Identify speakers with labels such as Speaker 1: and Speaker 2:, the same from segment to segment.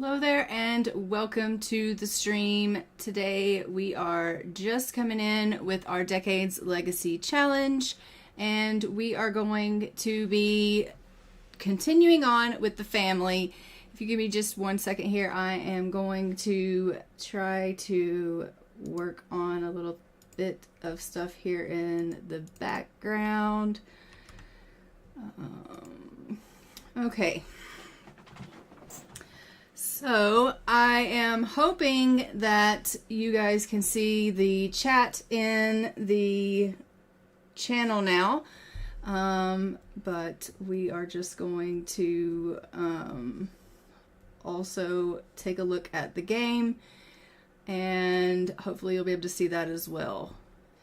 Speaker 1: Hello there and welcome to the stream. Today we are just coming in with our Decades Legacy Challenge, and we are going to be continuing on with the family. If you give me just 1 second here, I am going to try to work on a little bit of stuff here in the background. Okay. So I am hoping that you guys can see the chat in the channel now, but we are just going to also take a look at the game, and hopefully you'll be able to see that as well.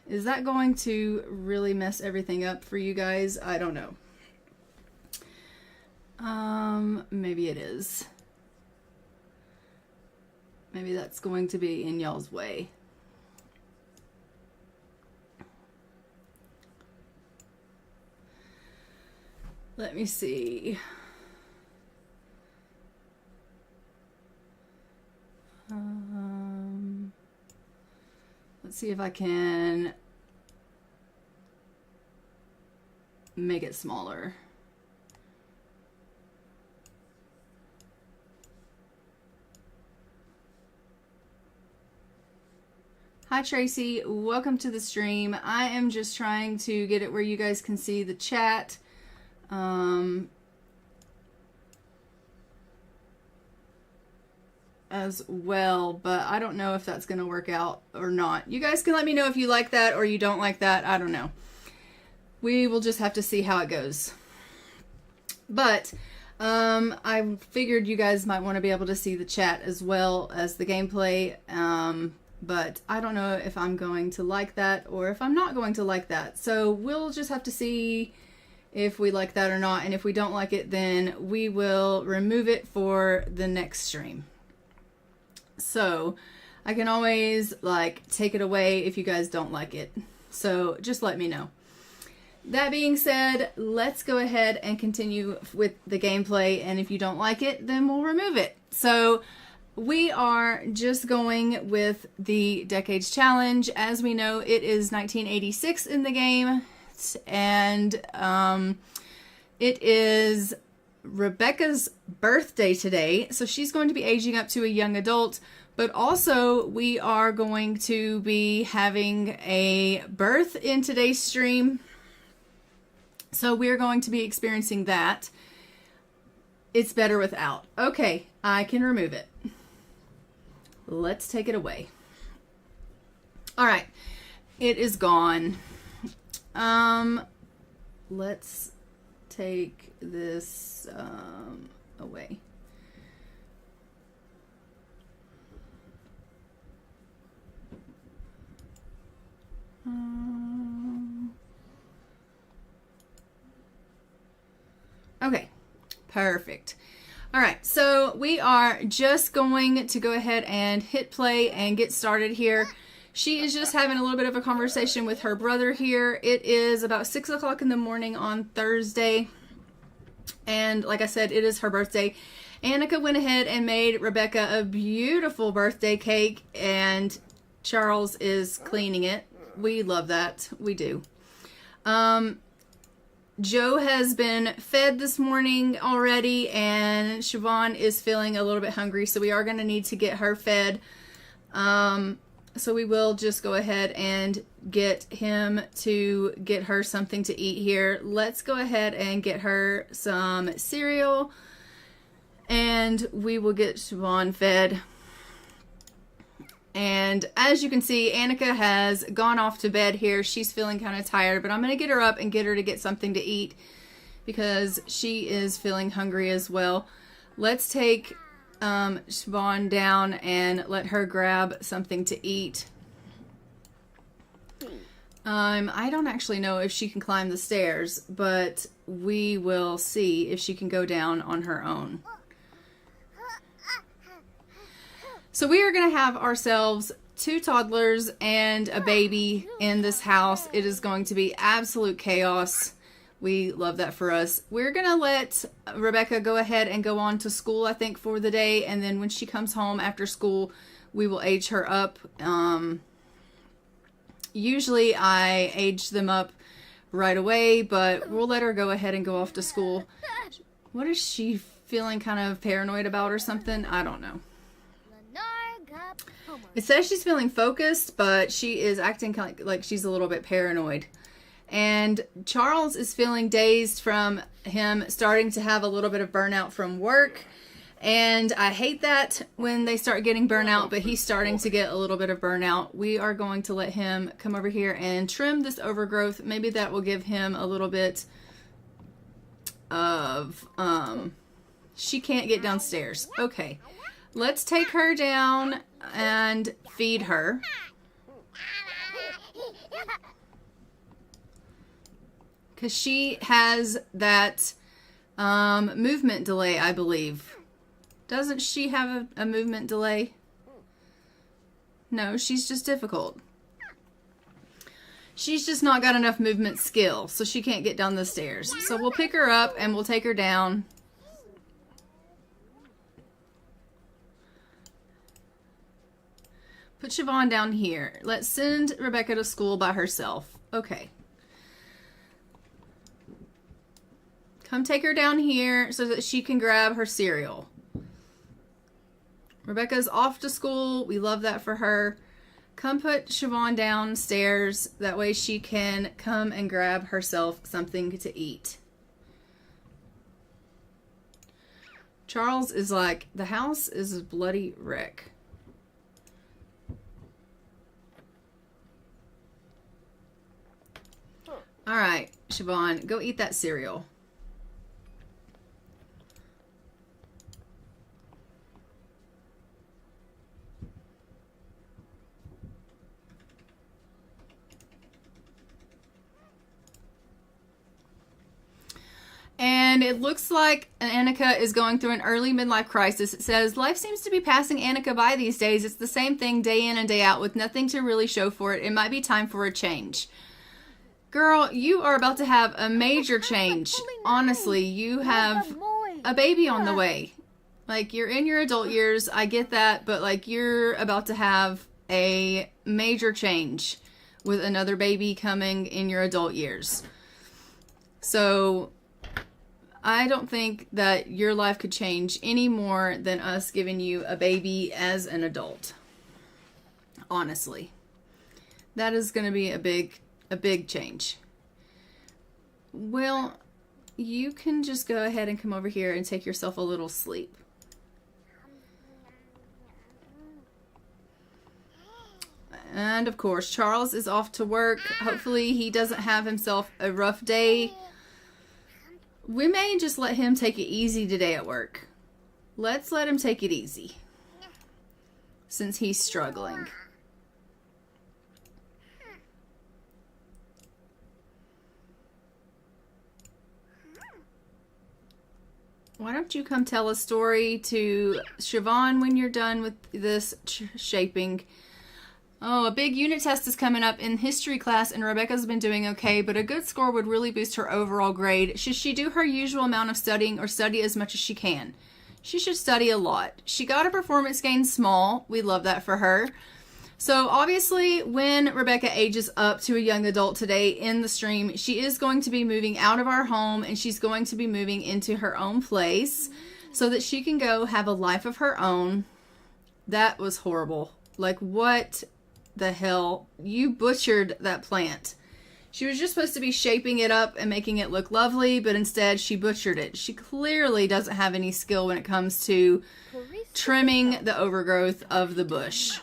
Speaker 1: Is that going to really mess everything up for you guys? I don't know. Maybe it is. Maybe that's going to be in y'all's way. Let me see. Let's see if I can make it smaller. Hi Tracy, welcome to the stream. I am just trying to get it where you guys can see the chat. As well, but I don't know if that's going to work out or not. You guys can let me know if you like that or you don't like that. I don't know. We will just have to see how it goes. But I figured you guys might want to be able to see the chat as well as the gameplay. But I don't know if I'm going to like that or if I'm not going to like that. So we'll just have to see if we like that or not. And if we don't like it, then we will remove it for the next stream. So I can always take it away if you guys don't like it. So just let me know. That being said, let's go ahead and continue with the gameplay. And if you don't like it, then we'll remove it. So we are just going with the Decades Challenge. As we know, it is 1986 in the game, and it is Rebecca's birthday today, so she's going to be aging up to a young adult, but also we are going to be having a birth in today's stream, so we're going to be experiencing that. It's better without. Okay, I can remove it. Let's take it away. All right, it is gone. Let's take this away. Okay, perfect. All right, so we are just going to go ahead and hit play and get started here. She is just having a little bit of a conversation with her brother here. It is about 6 o'clock in the morning on Thursday. And like I said, it is her birthday. Annika went ahead and made Rebecca a beautiful birthday cake, and Charles is cleaning it. We love that. We do. Joe has been fed this morning already, and Siobhan is feeling a little bit hungry, so we are going to need to get her fed. So we will just go ahead and get him to get her something to eat here. Let's go ahead and get her some cereal, and we will get Siobhan fed. And as you can see, Annika has gone off to bed here. She's feeling kind of tired, but I'm going to get her up and get her to get something to eat because she is feeling hungry as well. Let's take Siobhan down and let her grab something to eat. I don't actually know if she can climb the stairs, but we will see if she can go down on her own. So we are going to have ourselves 2 toddlers and a baby in this house. It is going to be absolute chaos. We love that for us. We're going to let Rebecca go ahead and go on to school, I think, for the day. And then when she comes home after school, we will age her up. Usually I age them up right away, but we'll let her go ahead and go off to school. What is she feeling kind of paranoid about or something? I don't know. It says she's feeling focused, but she is acting kind of like she's a little bit paranoid. And Charles is feeling dazed from him starting to have a little bit of burnout from work. And I hate that when they start getting burnout, but he's starting to get a little bit of burnout. We are going to let him come over here and trim this overgrowth. Maybe that will give him a little bit of, she can't get downstairs. Okay, let's take her down and feed her. Because she has that movement delay, I believe. Doesn't she have a movement delay? No, she's just difficult. She's just not got enough movement skill, so she can't get down the stairs. So we'll pick her up and we'll take her down. Put Siobhan down here. Let's send Rebecca to school by herself. Okay. Come take her down here so that she can grab her cereal. Rebecca's off to school. We love that for her. Come put Siobhan downstairs. That way she can come and grab herself something to eat. Charles is like, the house is a bloody wreck. All right, Siobhan, go eat that cereal. And it looks like Annika is going through an early midlife crisis. It says, life seems to be passing Annika by these days. It's the same thing day in and day out with nothing to really show for it. It might be time for a change. Girl, you are about to have a major change. Honestly, you have a baby on the way. Like, you're in your adult years. I get that. But, like, you're about to have a major change with another baby coming in your adult years. So I don't think that your life could change any more than us giving you a baby as an adult. Honestly. That is going to be a big change. Well, you can just go ahead and come over here and take yourself a little sleep. And of course, Charles is off to work. Hopefully he doesn't have himself a rough day. We may just let him take it easy today at work. Let's let him take it easy. Since he's struggling. Why don't you come tell a story to Siobhan when you're done with this shaping? Oh, a big unit test is coming up in history class, and Rebecca's been doing okay, but a good score would really boost her overall grade. Should she do her usual amount of studying or study as much as she can? She should study a lot. She got a performance gain small. We love that for her. So obviously, when Rebecca ages up to a young adult today in the stream, she is going to be moving out of our home, and she's going to be moving into her own place so that she can go have a life of her own. That was horrible. Like, what the hell? You butchered that plant. She was just supposed to be shaping it up and making it look lovely, but instead she butchered it. She clearly doesn't have any skill when it comes to trimming the overgrowth of the bush.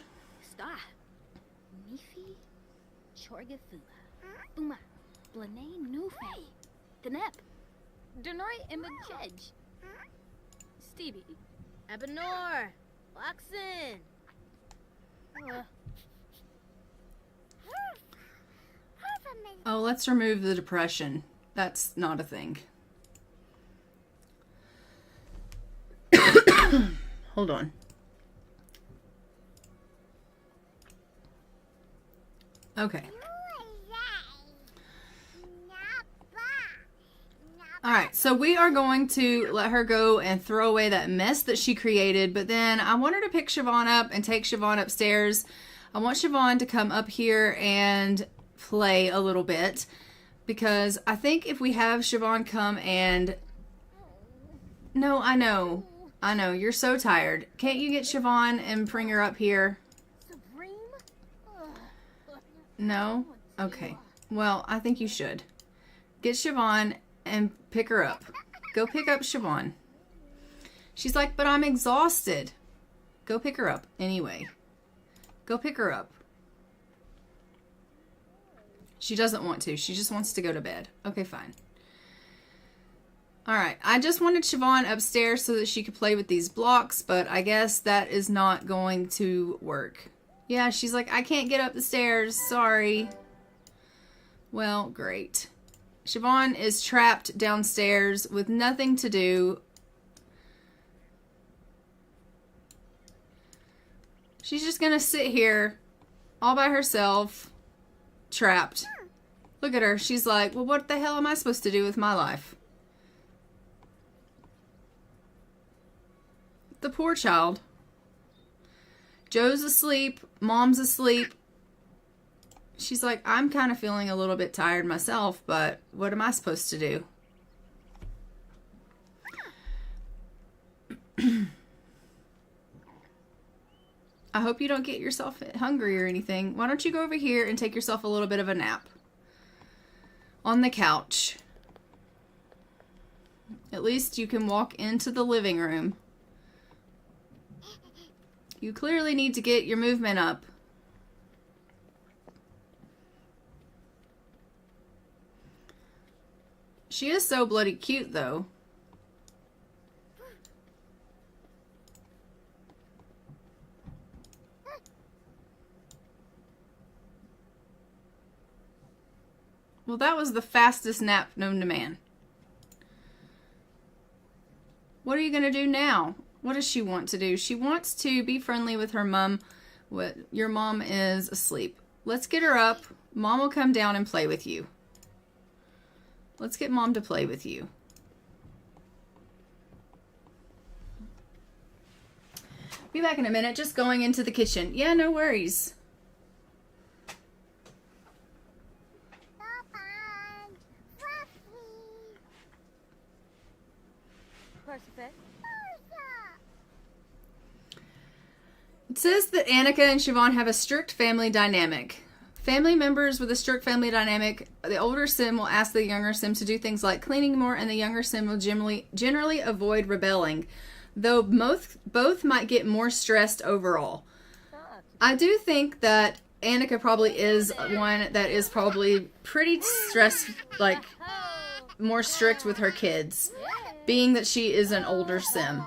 Speaker 2: Stevie, Abenor, Waxen.
Speaker 1: Oh, let's remove the depression. That's not a thing. Hold on. Okay. All right, so we are going to let her go and throw away that mess that she created, but then I want her to pick Siobhan up and take Siobhan upstairs. I want Siobhan to come up here and play a little bit, because I think if we have Siobhan come and... No, I know, you're so tired. Can't you get Siobhan and bring her up here? No? Okay. Well, I think you should. Get Siobhan and pick her up. Go pick up Siobhan. She's like, but I'm exhausted. Go pick her up anyway. Go pick her up. She doesn't want to. She just wants to go to bed. Okay, fine. All right. I just wanted Siobhan upstairs so that she could play with these blocks, but I guess that is not going to work. Yeah, she's like, I can't get up the stairs. Sorry. Well, great. Siobhan is trapped downstairs with nothing to do. She's just going to sit here all by herself, trapped. Look at her. She's like, well, what the hell am I supposed to do with my life? The poor child. Joe's asleep. Mom's asleep. She's like, I'm kind of feeling a little bit tired myself, but what am I supposed to do? I hope you don't get yourself hungry or anything. Why don't you go over here and take yourself a little bit of a nap on the couch? At least you can walk into the living room. You clearly need to get your movement up. She is so bloody cute, though. Well, that was the fastest nap known to man. What are you going to do now? What does she want to do? She wants to be friendly with her mom. Your mom is asleep. Let's get her up. Mom will come down and play with you. Let's get Mom to play with you. Be back in a minute. Just going into the kitchen. Yeah, no worries. It says that Annika and Siobhan have a strict family dynamic. Family members with a strict family dynamic, the older sim will ask the younger sim to do things like cleaning more, and the younger sim will generally avoid rebelling, though both might get more stressed overall. I do think that Annika probably is one that is probably pretty stressed, like more strict with her kids, being that she is an older sim.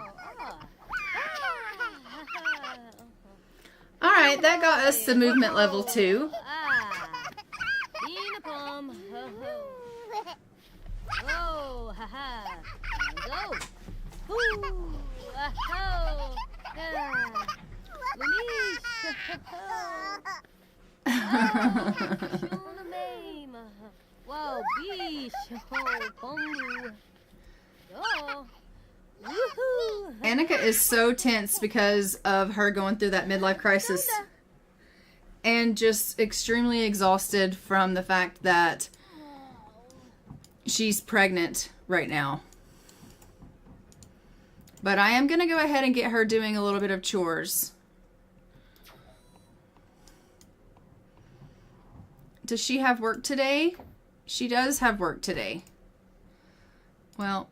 Speaker 1: Alright, that got us to movement level 2. Annika is so tense because of her going through that midlife crisis and just extremely exhausted from the fact that she's pregnant right now. But I am going to go ahead and get her doing a little bit of chores. Does she have work today? She does have work today. Well,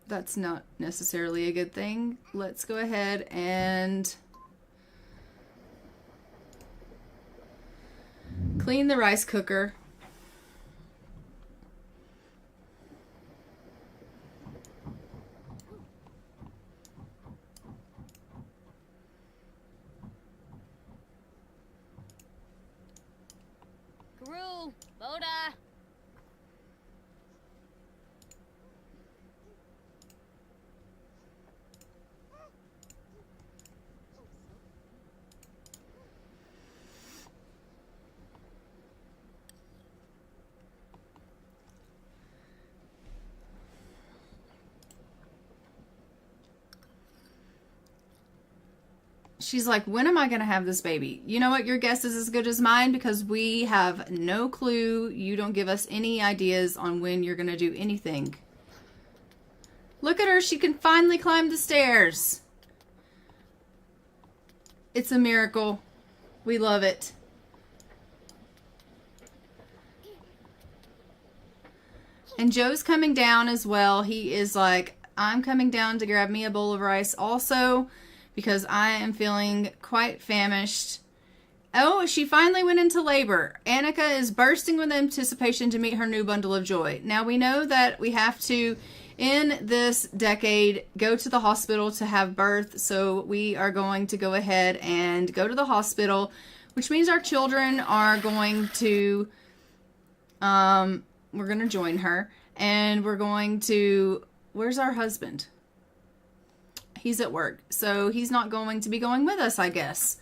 Speaker 1: that's not necessarily a good thing. Let's go ahead and clean the rice cooker.
Speaker 2: Guru, Boda.
Speaker 1: She's like, when am I going to have this baby? You know what? Your guess is as good as mine because we have no clue. You don't give us any ideas on when you're going to do anything. Look at her. She can finally climb the stairs. It's a miracle. We love it. And Joe's coming down as well. He is like, I'm coming down to grab me a bowl of rice also because I am feeling quite famished. Oh, she finally went into labor. Annika is bursting with anticipation to meet her new bundle of joy. Now we know that we have to, in this decade, go to the hospital to have birth. So we are going to go ahead and go to the hospital, which means our children are going to, we're going to join her. And we're going to, where's our husband? He's at work. So he's not going to be going with us, I guess.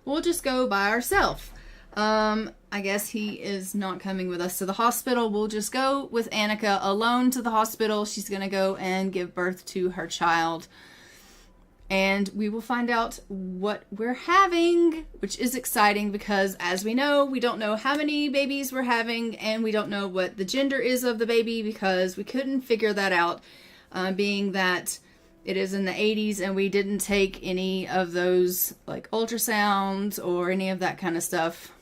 Speaker 1: We'll just go by ourselves. I guess he is not coming with us to the hospital. We'll just go with Annika alone to the hospital. She's going to go and give birth to her child. And we will find out what we're having, which is exciting because, as we know, we don't know how many babies we're having, and we don't know what the gender is of the baby because we couldn't figure that out, being that it is in the 80s and we didn't take any of those like ultrasounds or any of that kind of stuff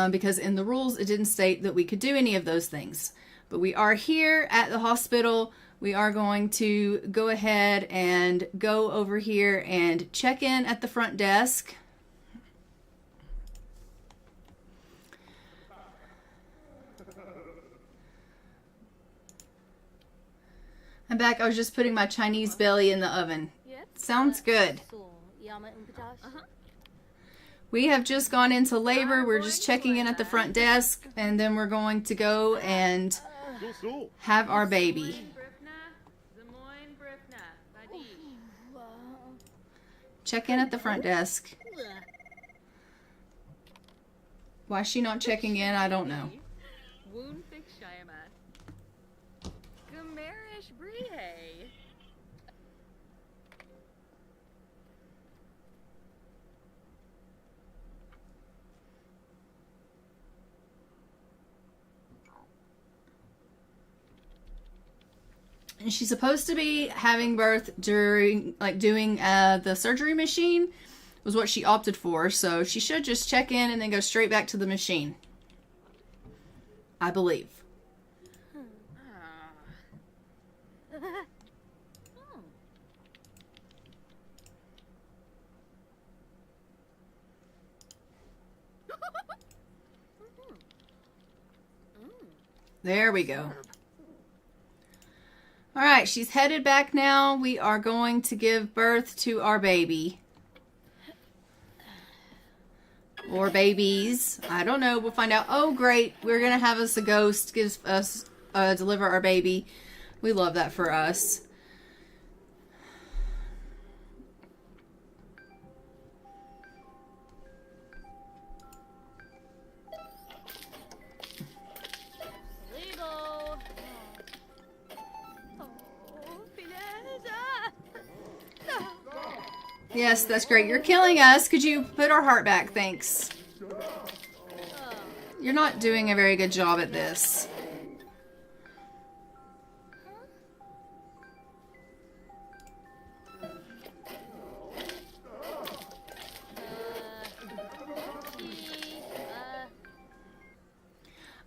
Speaker 1: because in the rules it didn't state that we could do any of those things. But we are here at the hospital. We are going to go ahead and go over here and check in at the front desk. I'm back. I was just putting my Chinese belly in the oven. Sounds good. We have just gone into labor. We're just checking in at the front desk, and then we're going to go and have our baby. Check in at the front desk. Why is she not checking in? I don't know. And she's supposed to be having birth during, like, doing the surgery machine was what she opted for. So she should just check in and then go straight back to the machine, I believe. There we go. All right, she's headed back now. We are going to give birth to our baby. Or babies. I don't know. We'll find out. Oh, great. We're going to have us a ghost give us deliver our baby. We love that for us. Yes, that's great. You're killing us. Could you put our heart back? Thanks. You're not doing a very good job at this.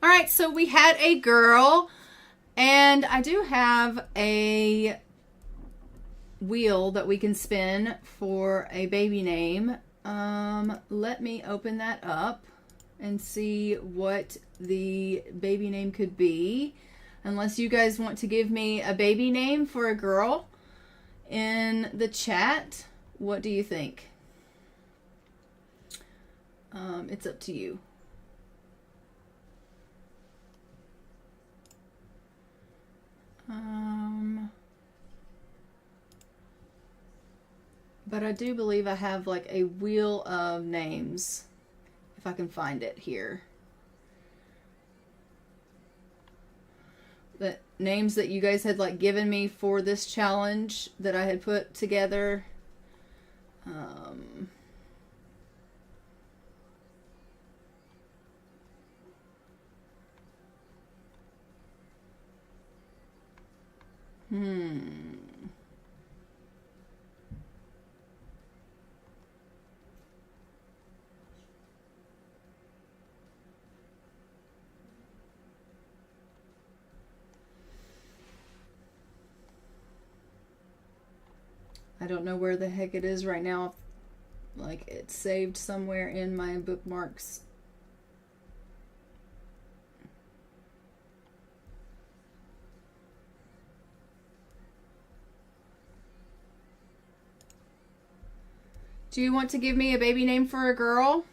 Speaker 1: All right, so we had a girl, and I do have a wheel that we can spin for a baby name. Let me open that up and see what the baby name could be. Unless you guys want to give me a baby name for a girl in the chat. What do you think? It's up to you. But I do believe I have like a wheel of names, if I can find it here. The names that you guys had like given me for this challenge that I had put together. Um, I don't know where the heck it is right now. Like, it's saved somewhere in my bookmarks. Do you want to give me a baby name for a girl?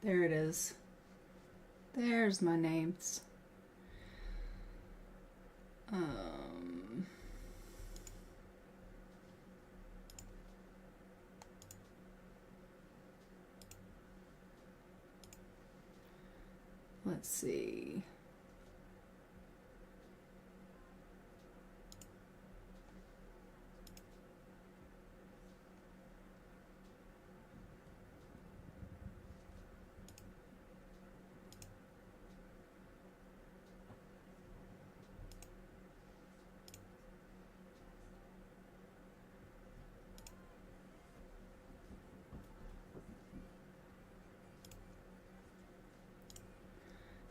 Speaker 1: There it is. There's my names. Let's see.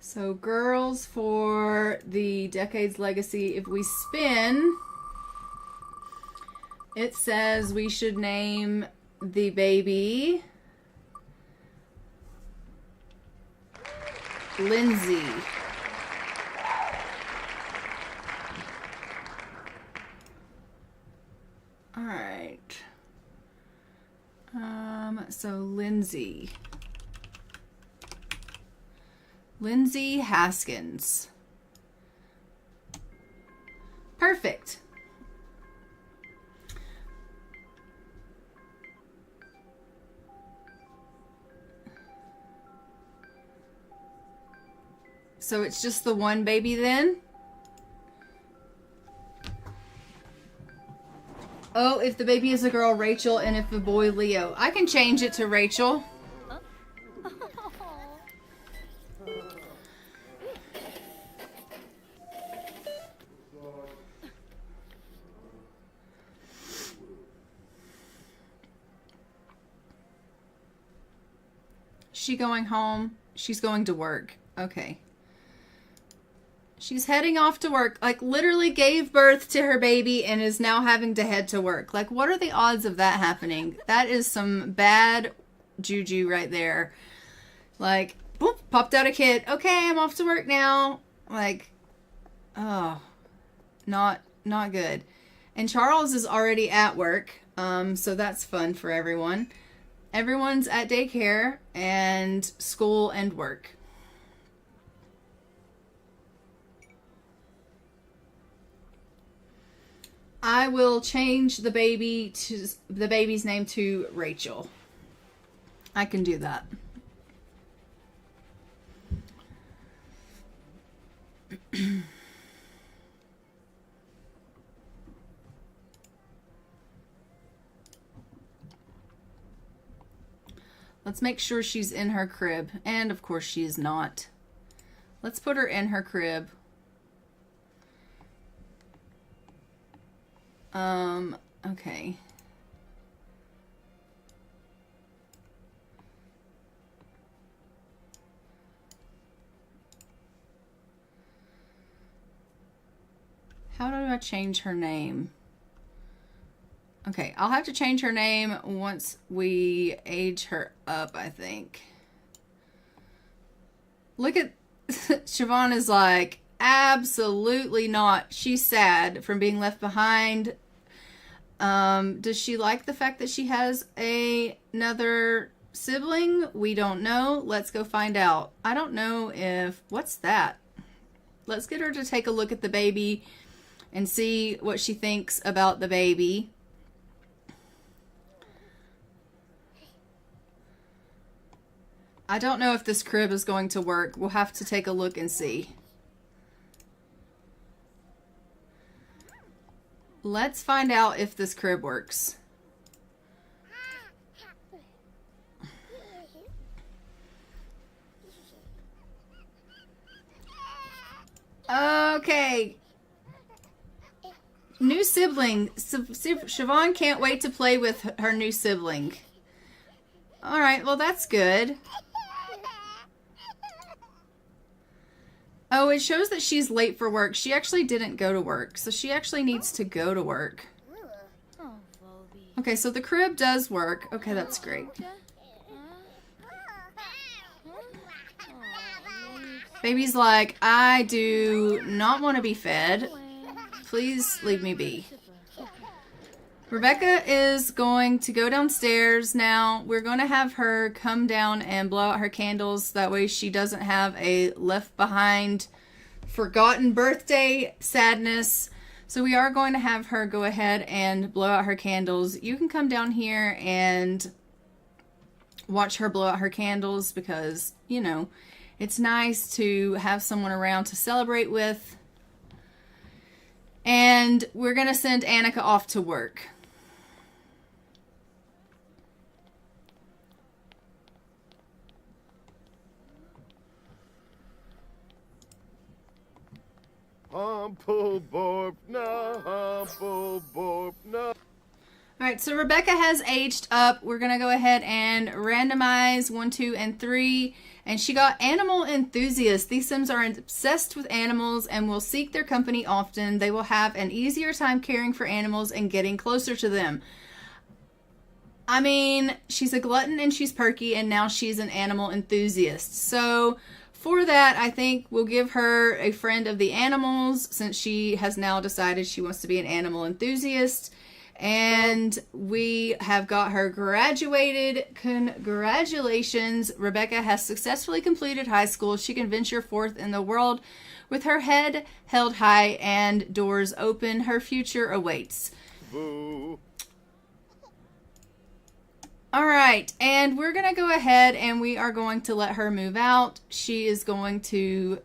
Speaker 1: So girls for the Decades Legacy, if we spin, it says we should name the baby Lindsay. All right. So Lindsay. Lindsay Haskins. Perfect. So it's just the one baby then? Oh, if the baby is a girl, Rachel, and if a boy, Leo. I can change it to Rachel. She going home? She's going to work. Okay. She's heading off to work. Like, literally gave birth to her baby and is now having to head to work. Like, what are the odds of that happening? That is some bad juju right there. Like, boop, popped out a kid. Okay, I'm off to work now. Like, oh, not good. And Charles is already at work. So that's fun for everyone. Everyone's at daycare and school and work. I will change the baby's name to Rachel. I can do that. Let's make sure she's in her crib. And of course she is not. Let's put her in her crib. Okay. How do I change her name? Okay, I'll have to change her name once we age her up, I think. Look at Siobhan is like, absolutely not. She's sad from being left behind. Does she like the fact that she has another sibling? We don't know. Let's go find out. I don't know if... What's that? Let's get her to take a look at the baby and see what she thinks about the baby. I don't know if this crib is going to work. We'll have to take a look and see. Let's find out if this crib works. Okay. New sibling. Siobhan can't wait to play with her new sibling. All right, well, that's good. Oh, it shows that she's late for work. She actually didn't go to work, so she actually needs to go to work. Okay, so the crib does work. Okay, that's great. Baby's like, I do not want to be fed. Please leave me be. Rebecca is going to go downstairs now. We're going to have her come down and blow out her candles. That way she doesn't have a left behind, forgotten birthday sadness. So we are going to have her go ahead and blow out her candles. You can come down here and watch her blow out her candles because, you know, it's nice to have someone around to celebrate with. And we're going to send Annika off to work. Alright, so Rebecca has aged up. We're going to go ahead and randomize 1, 2, and 3. And she got animal enthusiast. These Sims are obsessed with animals and will seek their company often. They will have an easier time caring for animals and getting closer to them. I mean, she's a glutton and she's perky, and now she's an animal enthusiast. So for that, I think we'll give her a friend of the animals, since she has now decided she wants to be an animal enthusiast. And we have got her graduated. Congratulations. Rebecca has successfully completed high school. She can venture forth in the world with her head held high and doors open. Her future awaits. Boo. All right, and we're going to go ahead and we are going to let her move out. She is going to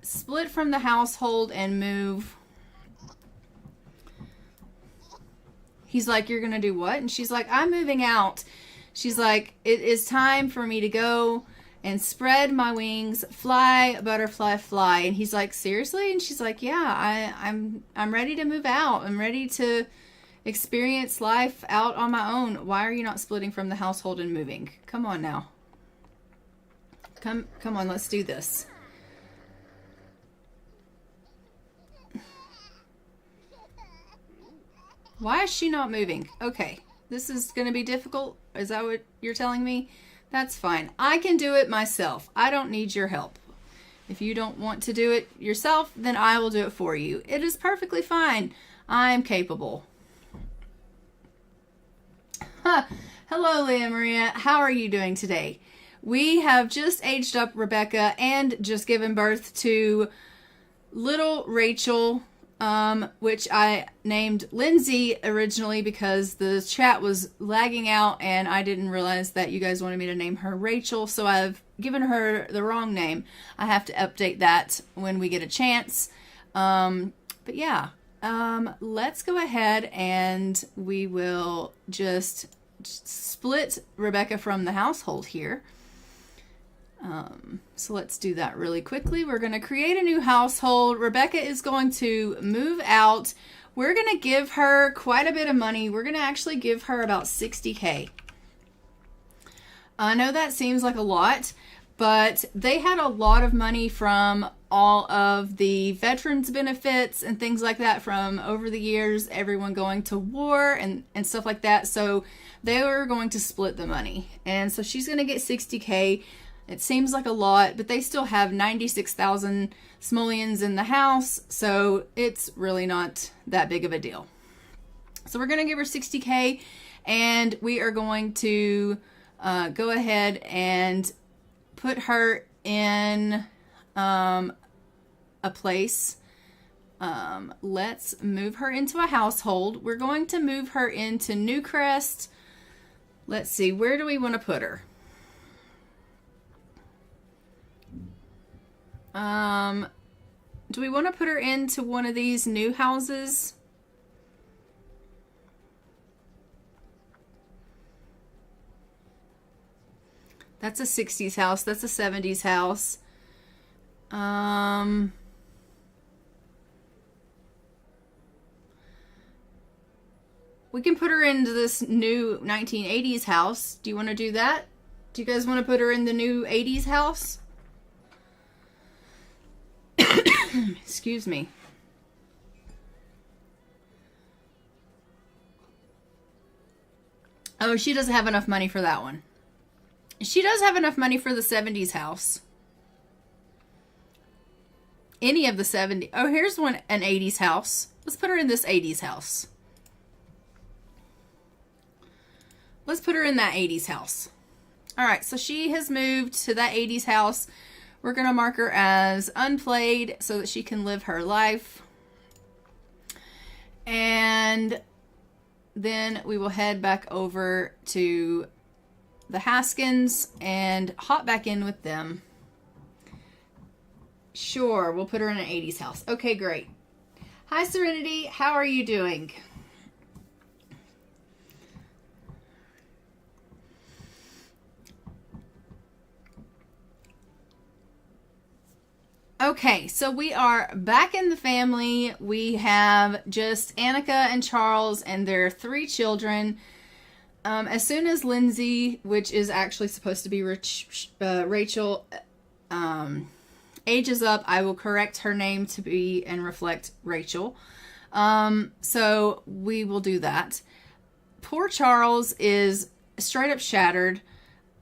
Speaker 1: split from the household and move. He's like, you're going to do what? And she's like, I'm moving out. She's like, it is time for me to go and spread my wings, fly, butterfly, fly. And he's like, seriously? And she's like, yeah, I'm ready to move out. I'm ready to experience life out on my own. Why are you not splitting from the household and moving? Come on now. Come on, let's do this. Why is she not moving? Okay, this is going to be difficult. Is that what you're telling me? That's fine. I can do it myself. I don't need your help. If you don't want to do it yourself, then I will do it for you. It is perfectly fine. I am capable. Hello, Leah Maria. How are you doing today? We have just aged up Rebecca and just given birth to little Rachel, which I named Lindsay originally because the chat was lagging out and I didn't realize that you guys wanted me to name her Rachel, so I've given her the wrong name. I have to update that when we get a chance. But yeah, let's go ahead and we will just split Rebecca from the household here. So let's do that really quickly. We're going to create a new household. Rebecca is going to move out. We're going to give her quite a bit of money. We're going to actually give her about 60K. I know that seems like a lot, but they had a lot of money from all of the veterans benefits and things like that from over the years, everyone going to war and stuff like that. So they were going to split the money. And so she's going to get $60K. It seems like a lot, but they still have 96,000 simoleons in the house. So it's really not that big of a deal. So we're going to give her $60K, and we are going to go ahead and put her in a place. Let's move her into a household. We're going to move her into Newcrest. Let's see, where do we want to put her? Do we want to put her into one of these new houses? That's a 60s house. That's a 70s house. We can put her into this new 1980s house. Do you want to do that? Do you guys want to put her in the new 80s house? Excuse me. Oh, she doesn't have enough money for that one. She does have enough money for the 70s house. Any of the 70s. Oh, here's an 80s house. Let's put her in this 80s house. Let's put her in that 80s house. All right, so she has moved to that 80s house. We're going to mark her as unplayed so that she can live her life. And then we will head back over to the Haskins and hop back in with them. Sure, we'll put her in an 80s house. Okay, great. Hi, Serenity. How are you doing? Okay, so we are back in the family. We have just Annika and Charles and their 3 children. As soon as Lindsay, which is actually supposed to be Rachel, ages up, I will correct her name to be and reflect Rachel. So we will do that. Poor Charles is straight up shattered,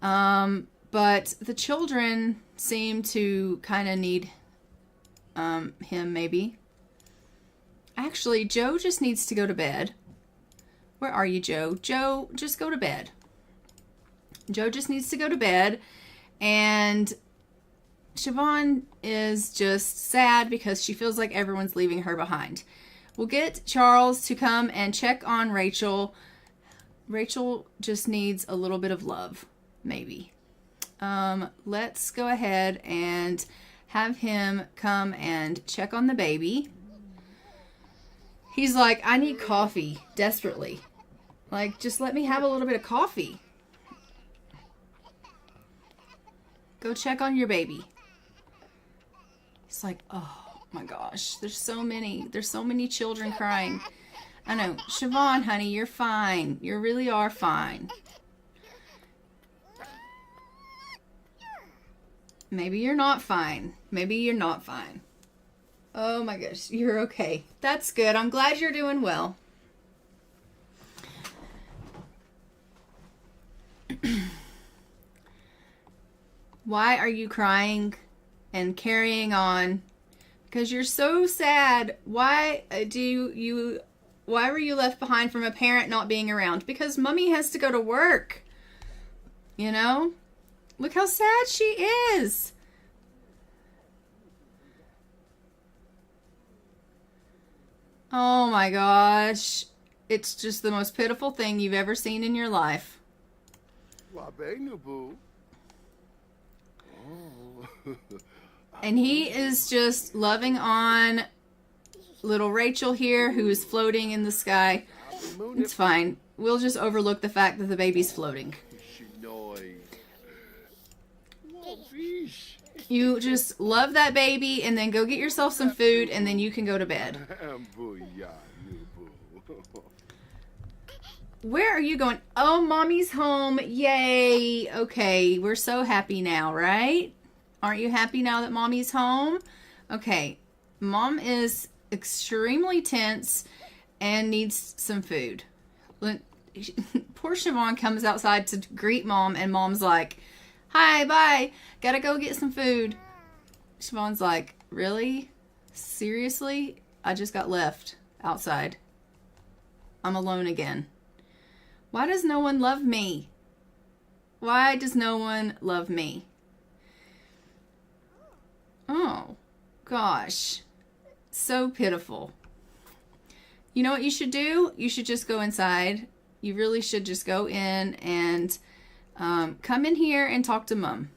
Speaker 1: but the children seem to kind of need him, maybe. Actually, Joe just needs to go to bed. Where are you, Joe? Joe, just go to bed. Joe just needs to go to bed. And Siobhan is just sad because she feels like everyone's leaving her behind. We'll get Charles to come and check on Rachel. Rachel just needs a little bit of love, maybe. Let's go ahead and have him come and check on the baby. He's like, I need coffee desperately. Like, just let me have a little bit of coffee. Go check on your baby. He's like, oh my gosh, there's so many children crying. I know. Siobhan, honey, you're fine. You really are fine. Maybe you're not fine. Maybe you're not fine. Oh my gosh, you're okay. That's good. I'm glad you're doing well. Why are you crying and carrying on? Because you're so sad. Why were you left behind from a parent not being around? Because mommy has to go to work. You know? Look how sad she is. Oh my gosh. It's just the most pitiful thing you've ever seen in your life. And he is just loving on little Rachel here, who is floating in the sky. It's fine. We'll just overlook the fact that the baby's floating. You just love that baby and then go get yourself some food and then you can go to bed. Where are you going? Oh, mommy's home. Yay. Okay, we're so happy now, right? Aren't you happy now that mommy's home? Okay, Mom is extremely tense and needs some food. Poor Siobhan comes outside to greet Mom, and Mom's like, hi, bye, gotta go get some food. Siobhan's like, really? Seriously? I just got left outside. I'm alone again. Why does no one love me? Why does no one love me? Oh, gosh. So pitiful. You know what you should do? You should just go inside. You really should just go in and come in here and talk to Mom.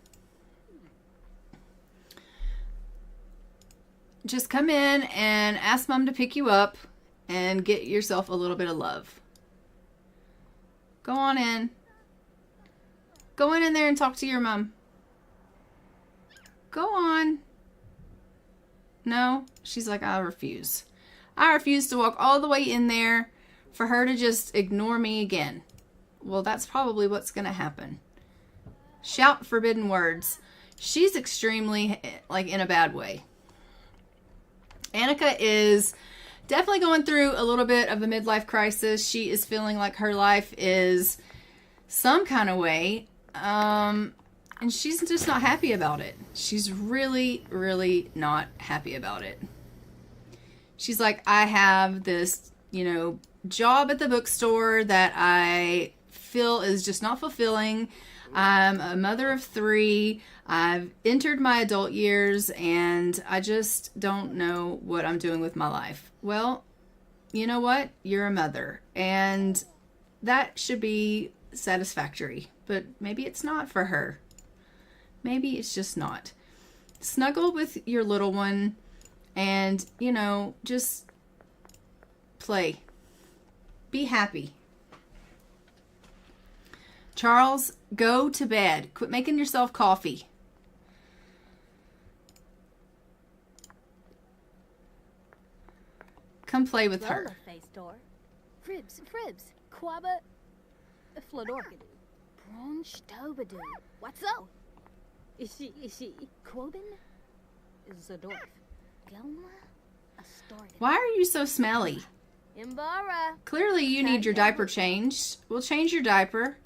Speaker 1: Just come in and ask Mom to pick you up and get yourself a little bit of love. Go on in. Go in there and talk to your mom. Go on. No, she's like, I refuse. I refuse to walk all the way in there for her to just ignore me again. Well, that's probably what's going to happen. Shout forbidden words. She's extremely, like, in a bad way. Annika is definitely going through a little bit of a midlife crisis. She is feeling like her life is some kind of way. And she's just not happy about it. She's really, really not happy about it. She's like, I have this, job at the bookstore that I feel is just not fulfilling. I'm a mother of 3. I've entered my adult years and I just don't know what I'm doing with my life. Well, you know what? You're a mother and that should be satisfactory, but maybe it's not for her. Maybe it's just not. Snuggle with your little one and, just play. Be happy. Charles, go to bed. Quit making yourself coffee. Come play with her.
Speaker 2: Fribs, Quabba, Flodorkadu, Bronchtobadu. What's up? Is she Quobin? Zodorf, Gelma, Astorgan.
Speaker 1: Why are you so smelly?
Speaker 2: Imbara.
Speaker 1: Clearly you need your diaper changed. We'll change your diaper.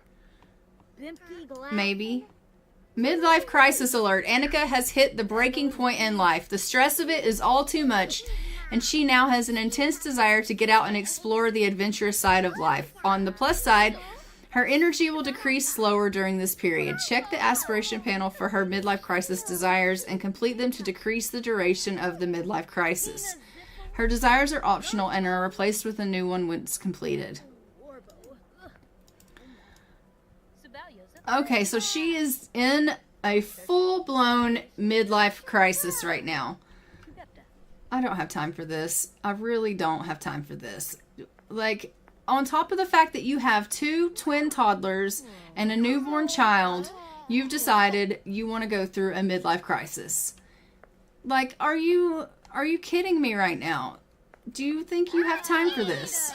Speaker 1: Maybe. Midlife crisis alert. Annika has hit the breaking point in life. The stress of it is all too much, and she now has an intense desire to get out and explore the adventurous side of life. On the plus side, her energy will decrease slower during this period. Check the aspiration panel for her midlife crisis desires and complete them to decrease the duration of the midlife crisis. Her desires are optional and are replaced with a new one once completed. Okay, so she is in a full-blown midlife crisis right now. I don't have time for this. I really don't have time for this. Like, on top of the fact that you have 2 twin toddlers and a newborn child, you've decided you want to go through a midlife crisis. Like, are you kidding me right now? Do you think you have time for this?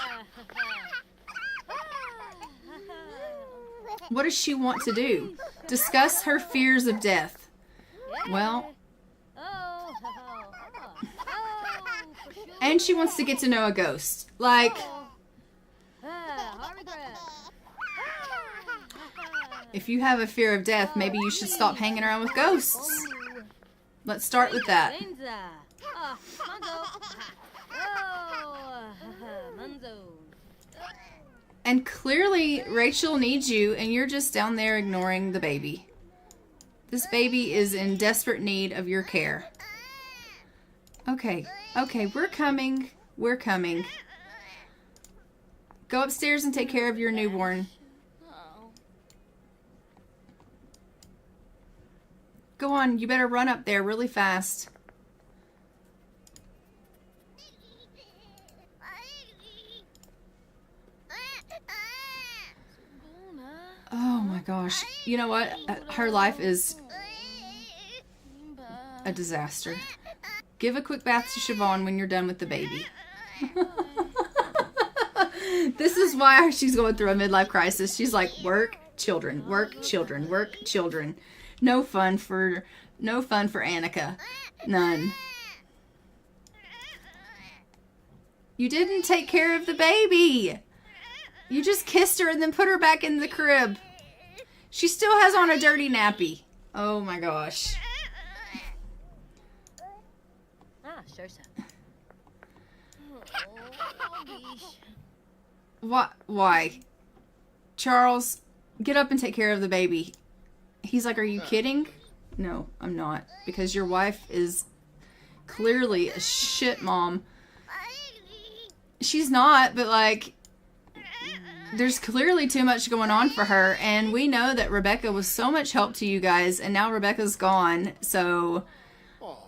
Speaker 1: What does she want to do? Discuss her fears of death. Well, and she wants to get to know a ghost. Like, if you have a fear of death, maybe you should stop hanging around with ghosts. Let's start with that. And clearly, Rachel needs you, and you're just down there ignoring the baby. This baby is in desperate need of your care. Okay, we're coming. We're coming. Go upstairs and take care of your newborn. Go on, you better run up there really fast. Oh my gosh. You know what? Her life is a disaster. Give a quick bath to Siobhan when you're done with the baby. This is why she's going through a midlife crisis. She's like, work, children, work, children, work, children. No fun for Annika. None. You didn't take care of the baby. You just kissed her and then put her back in the crib. She still has on a dirty nappy. Oh my gosh.
Speaker 2: Sure so.
Speaker 1: What? Why? Charles, get up and take care of the baby. He's like, are you kidding? No, I'm not. Because your wife is clearly a shit mom. She's not, but like, there's clearly too much going on for her. And we know that Rebecca was so much help to you guys. And now Rebecca's gone. So,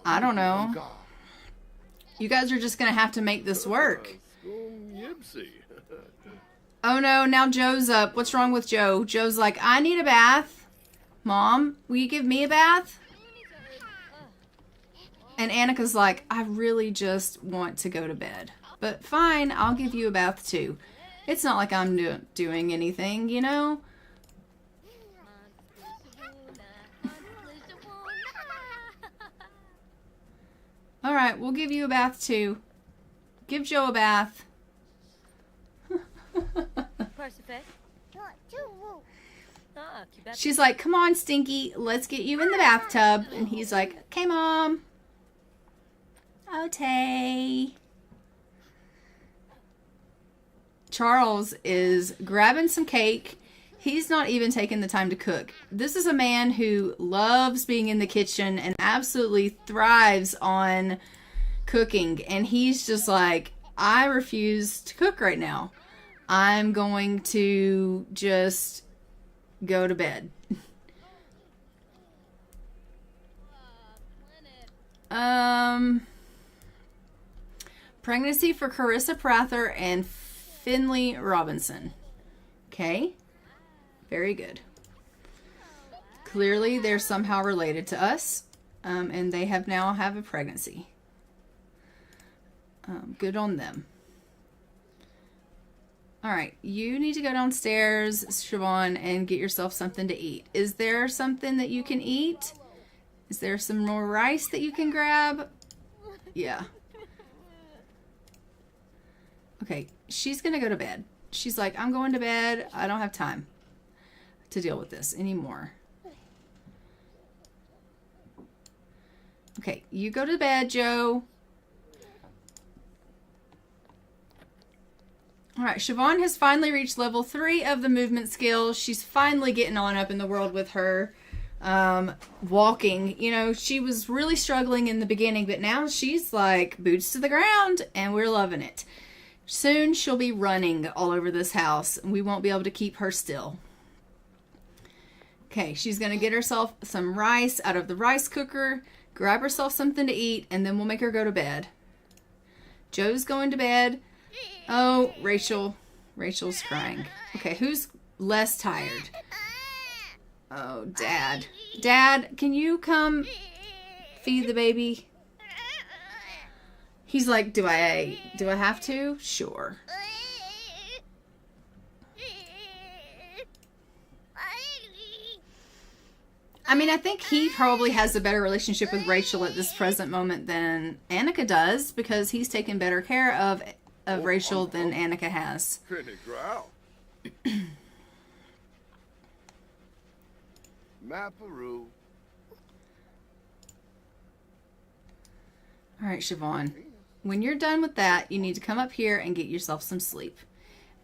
Speaker 1: I don't know. You guys are just going to have to make this work. Oh no, now Joe's up. What's wrong with Joe? Joe's like, I need a bath. Mom, will you give me a bath? And Annika's like, I really just want to go to bed. But fine, I'll give you a bath too. It's not like I'm doing anything, you know? Alright, we'll give you a bath too. Give Joe a bath. She's like, come on, Stinky, let's get you in the bathtub. And he's like, okay, Mom. Okay. Charles is grabbing some cake. He's not even taking the time to cook. This is a man who loves being in the kitchen and absolutely thrives on cooking. And he's just like, I refuse to cook right now. I'm going to just go to bed. Pregnancy for Carissa Prather and Finley Robinson. Okay. Very good. Clearly, they're somehow related to us. And they now have a pregnancy. Good on them. Alright, you need to go downstairs, Siobhan, and get yourself something to eat. Is there something that you can eat? Is there some more rice that you can grab? Yeah. Okay, she's going to go to bed. She's like, I'm going to bed. I don't have time to deal with this anymore. Okay, you go to bed, Joe. Alright, Siobhan has finally reached level 3 of the movement skill. She's finally getting on up in the world with her walking. You know, she was really struggling in the beginning, but now she's like boots to the ground, and we're loving it. Soon she'll be running all over this house, and we won't be able to keep her still. Okay, she's going to get herself some rice out of the rice cooker, grab herself something to eat, and then we'll make her go to bed. Joe's going to bed. Oh, Rachel. Rachel's crying. Okay, who's less tired? Oh, Dad. Dad, can you come feed the baby? He's like, do I have to? Sure. I mean, I think he probably has a better relationship with Rachel at this present moment than Annika does, because he's taken better care of Rachel than Annika has. Alright, Siobhan. When you're done with that, you need to come up here and get yourself some sleep.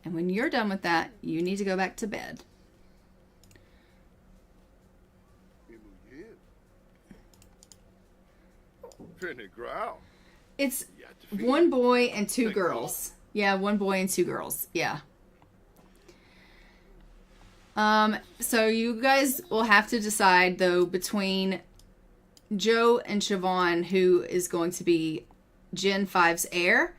Speaker 1: And when you're done with that, you need to go back to bed. It's one boy and 2 girls. Yeah, 1 boy and 2 girls. Yeah. So you guys will have to decide, though, between Joe and Siobhan, who is going to be Gen 5's heir,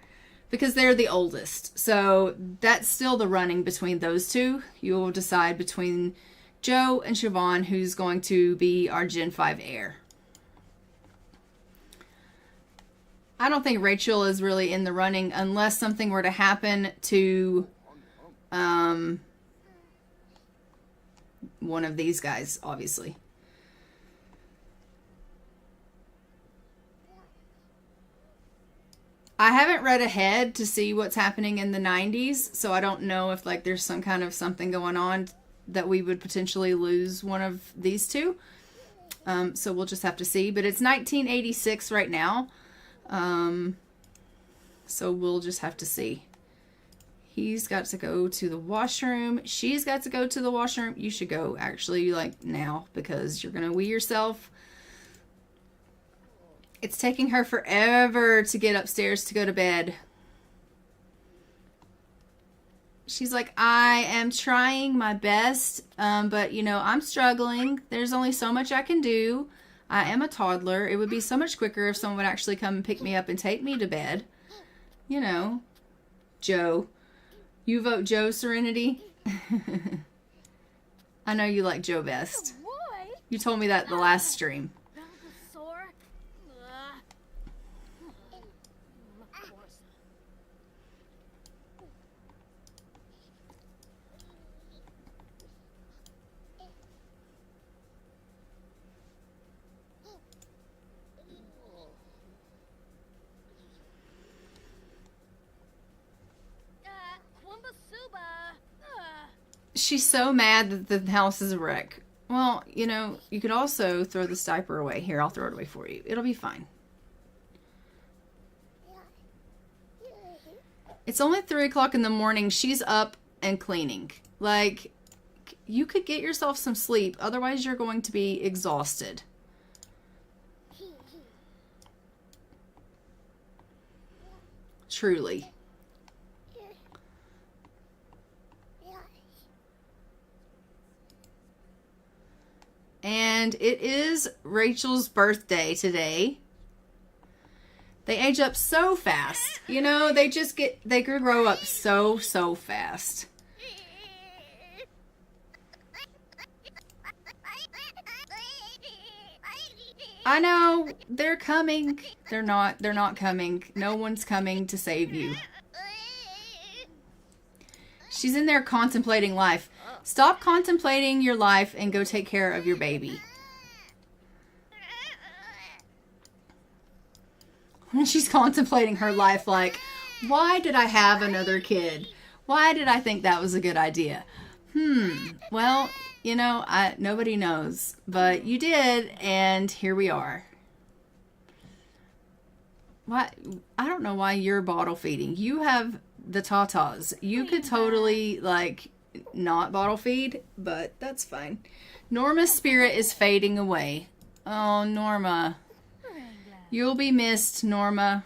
Speaker 1: because they're the oldest. So that's still the running between those two. You will decide between Joe and Siobhan who's going to be our Gen 5 heir. I don't think Rachel is really in the running unless something were to happen to one of these guys, obviously. I haven't read ahead to see what's happening in the 90s, so I don't know if like there's some kind of something going on that we would potentially lose one of these two. So we'll just have to see. But it's 1986 right now. So we'll just have to see. He's got to go to the washroom. She's got to go to the washroom. You should go actually like now because you're going to wee yourself. It's taking her forever to get upstairs to go to bed. She's like, I am trying my best, but, you know, I'm struggling. There's only so much I can do. I am a toddler. It would be so much quicker if someone would actually come and pick me up and take me to bed. You know, Joe. You vote Joe, Serenity? I know you like Joe best. You told me that the last stream. She's so mad that the house is a wreck. Well, you know, you could also throw this diaper away. Here, I'll throw it away for you. It'll be fine. It's only 3 o'clock in the morning. She's up and cleaning. Like, you could get yourself some sleep. Otherwise, you're going to be exhausted. Truly. And it is Rachel's birthday today. They age up so fast. You know, they grow up so fast. I know, they're coming. They're not coming. No one's coming to save you. She's in there contemplating life. Stop contemplating your life and go take care of your baby. She's contemplating her life like, why did I have another kid? Why did I think that was a good idea? Well, you know, nobody knows. But you did, and here we are. Why? I don't know why you're bottle feeding. You have the tatas. You could totally, like, not bottle feed, but that's fine. Norma's spirit is fading away. Oh, Norma. You'll be missed, Norma.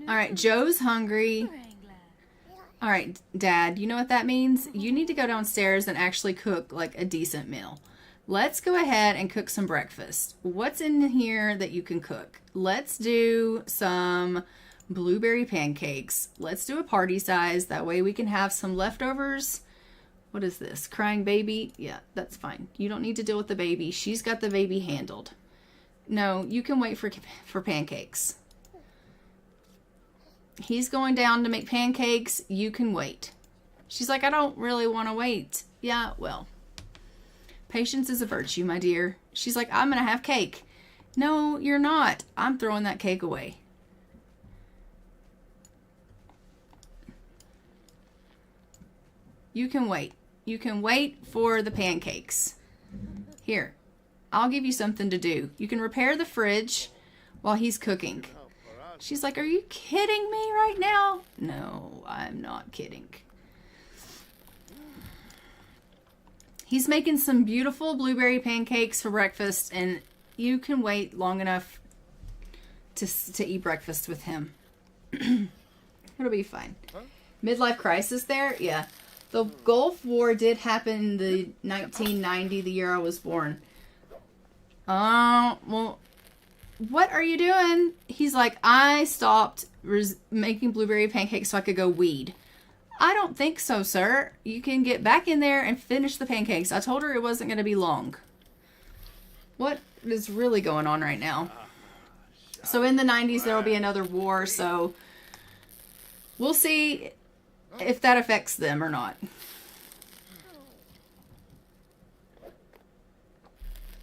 Speaker 1: Alright, Joe's hungry. Alright, Dad, you know what that means? You need to go downstairs and actually cook, like, a decent meal. Let's go ahead and cook some breakfast. What's in here that you can cook? Let's do some blueberry pancakes. Let's do a party size. That way we can have some leftovers. What is this? Crying baby? Yeah, that's fine. You don't need to deal with the baby. She's got the baby handled. No, you can wait for pancakes. He's going down to make pancakes. You can wait. She's like, I don't really want to wait. Yeah, well. Patience is a virtue, my dear. She's like, I'm going to have cake. No, you're not. I'm throwing that cake away. You can wait. You can wait for the pancakes. Here, I'll give you something to do. You can repair the fridge while he's cooking. She's like, are you kidding me right now? No, I'm not kidding. He's making some beautiful blueberry pancakes for breakfast, and you can wait long enough to eat breakfast with him. It'll be fine. Midlife crisis there? Yeah. The Gulf War did happen the 1990, the year I was born. Well, what are you doing? He's like, I stopped making blueberry pancakes so I could go weed. I don't think so, sir. You can get back in there and finish the pancakes. I told her it wasn't going to be long. What is really going on right now? So in the 90s, there will be another war, so we'll see if that affects them or not.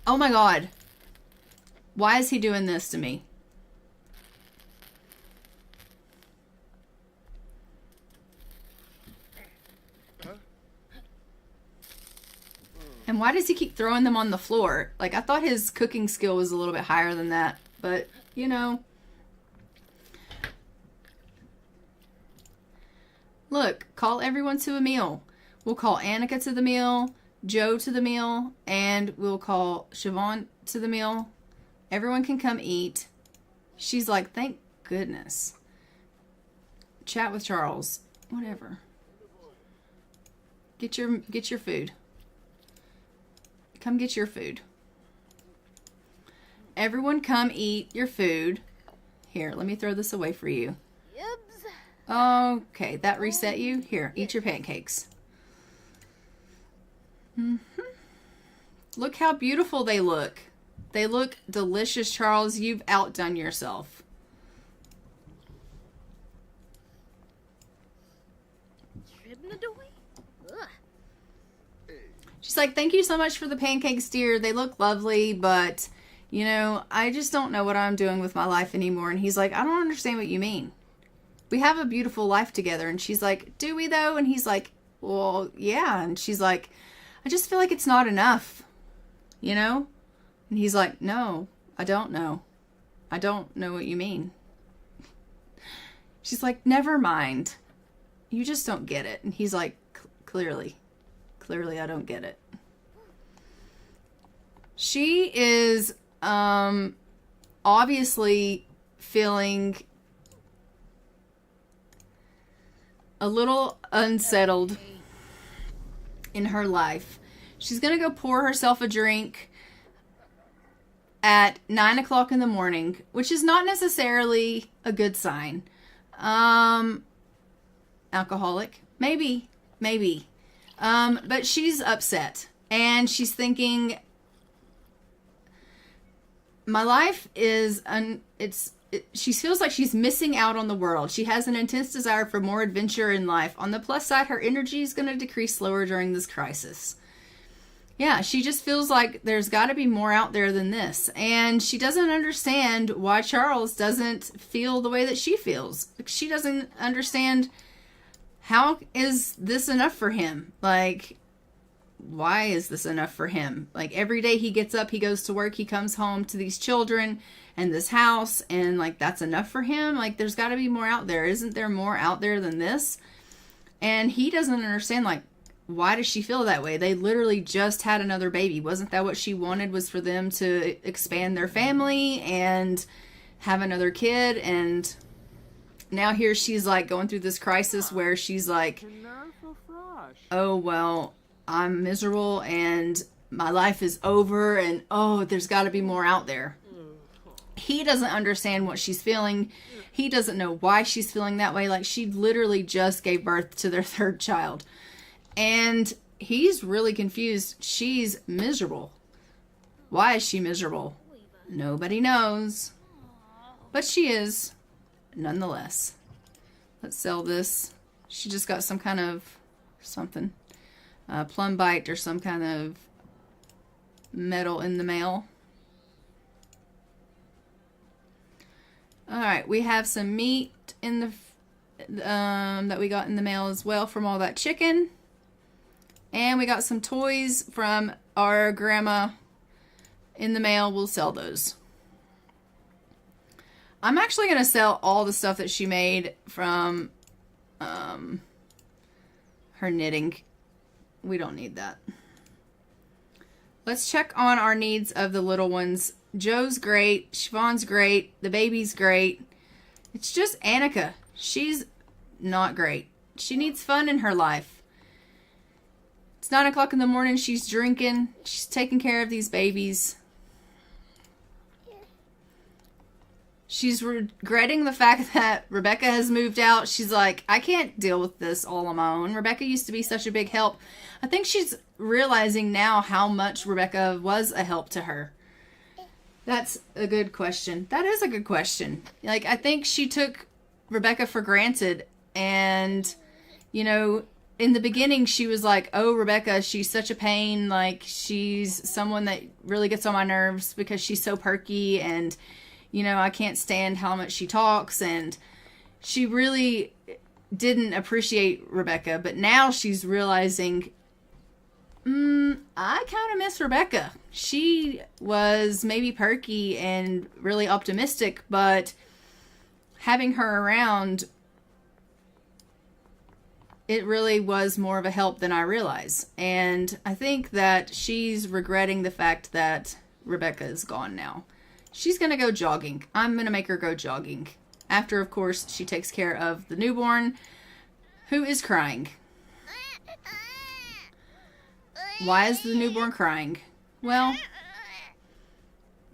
Speaker 1: Oh my God. Why is he doing this to me? And why does he keep throwing them on the floor? Like, I thought his cooking skill was a little bit higher than that. But, you know. Look, call everyone to a meal. We'll call Annika to the meal, Joe to the meal, and we'll call Siobhan to the meal. Everyone can come eat. She's like, thank goodness. Chat with Charles. Whatever. Get your food. Come get your food. Everyone come eat your food. Here, let me throw this away for you. Okay, that reset you? Here, eat your pancakes. Look how beautiful they look. They look delicious, Charles. You've outdone yourself. She's like, thank you so much for the pancakes, dear. They look lovely, but, you know, I just don't know what I'm doing with my life anymore. And he's like, I don't understand what you mean. We have a beautiful life together. And she's like, do we though? And he's like, well, yeah. And she's like, I just feel like it's not enough, you know? And he's like, no, I don't know. I don't know what you mean. She's like, never mind. You just don't get it. And he's like, clearly I don't get it. She is obviously feeling a little unsettled in her life. She's going to go pour herself a drink at 9 o'clock in the morning, which is not necessarily a good sign. Alcoholic. Maybe. But she's upset. And she's thinking, my life is, she feels like she's missing out on the world. She has an intense desire for more adventure in life. On the plus side, her energy is going to decrease slower during this crisis. Yeah, she just feels like there's got to be more out there than this. And she doesn't understand why Charles doesn't feel the way that she feels. She doesn't understand, how is this enough for him? Like, why is this enough for him? Like, every day he gets up, he goes to work, he comes home to these children and this house, and like, that's enough for him? Like, there's got to be more out there. Isn't there more out there than this? And he doesn't understand, like, why does she feel that way? They literally just had another baby. Wasn't that what she wanted, was for them to expand their family and have another kid? And now here she's like going through this crisis where she's like, oh, well, I'm miserable and my life is over, and oh, there's got to be more out there. He doesn't understand what she's feeling. He doesn't know why she's feeling that way. Like, she literally just gave birth to their third child. And he's really confused. She's miserable. Why is she miserable? Nobody knows. But she is, nonetheless. Let's sell this. She just got some kind of something. Plum bite or some kind of metal in the mail. Alright, we have some meat in the that we got in the mail as well from all that chicken. And we got some toys from our grandma in the mail. We'll sell those. I'm actually going to sell all the stuff that she made from her knitting. We don't need that. Let's check on our needs of the little ones. Joe's great. Siobhan's great. The baby's great. It's just Annika. She's not great. She needs fun in her life. It's 9 o'clock in the morning. She's drinking. She's taking care of these babies. She's regretting the fact that Rebecca has moved out. She's like, I can't deal with this all on my own. Rebecca used to be such a big help. I think she's realizing now how much Rebecca was a help to her. That's a good question. That is a good question. Like, I think she took Rebecca for granted. And, you know, in the beginning, she was like, oh, Rebecca, she's such a pain. Like, she's someone that really gets on my nerves because she's so perky. And, you know, I can't stand how much she talks. And she really didn't appreciate Rebecca. But now she's realizing I kind of miss Rebecca. She was maybe perky and really optimistic, but having her around, it really was more of a help than I realize. And I think that she's regretting the fact that Rebecca is gone now. She's going to go jogging. I'm going to make her go jogging. After, of course, she takes care of the newborn, who is crying. Why is the newborn crying? Well,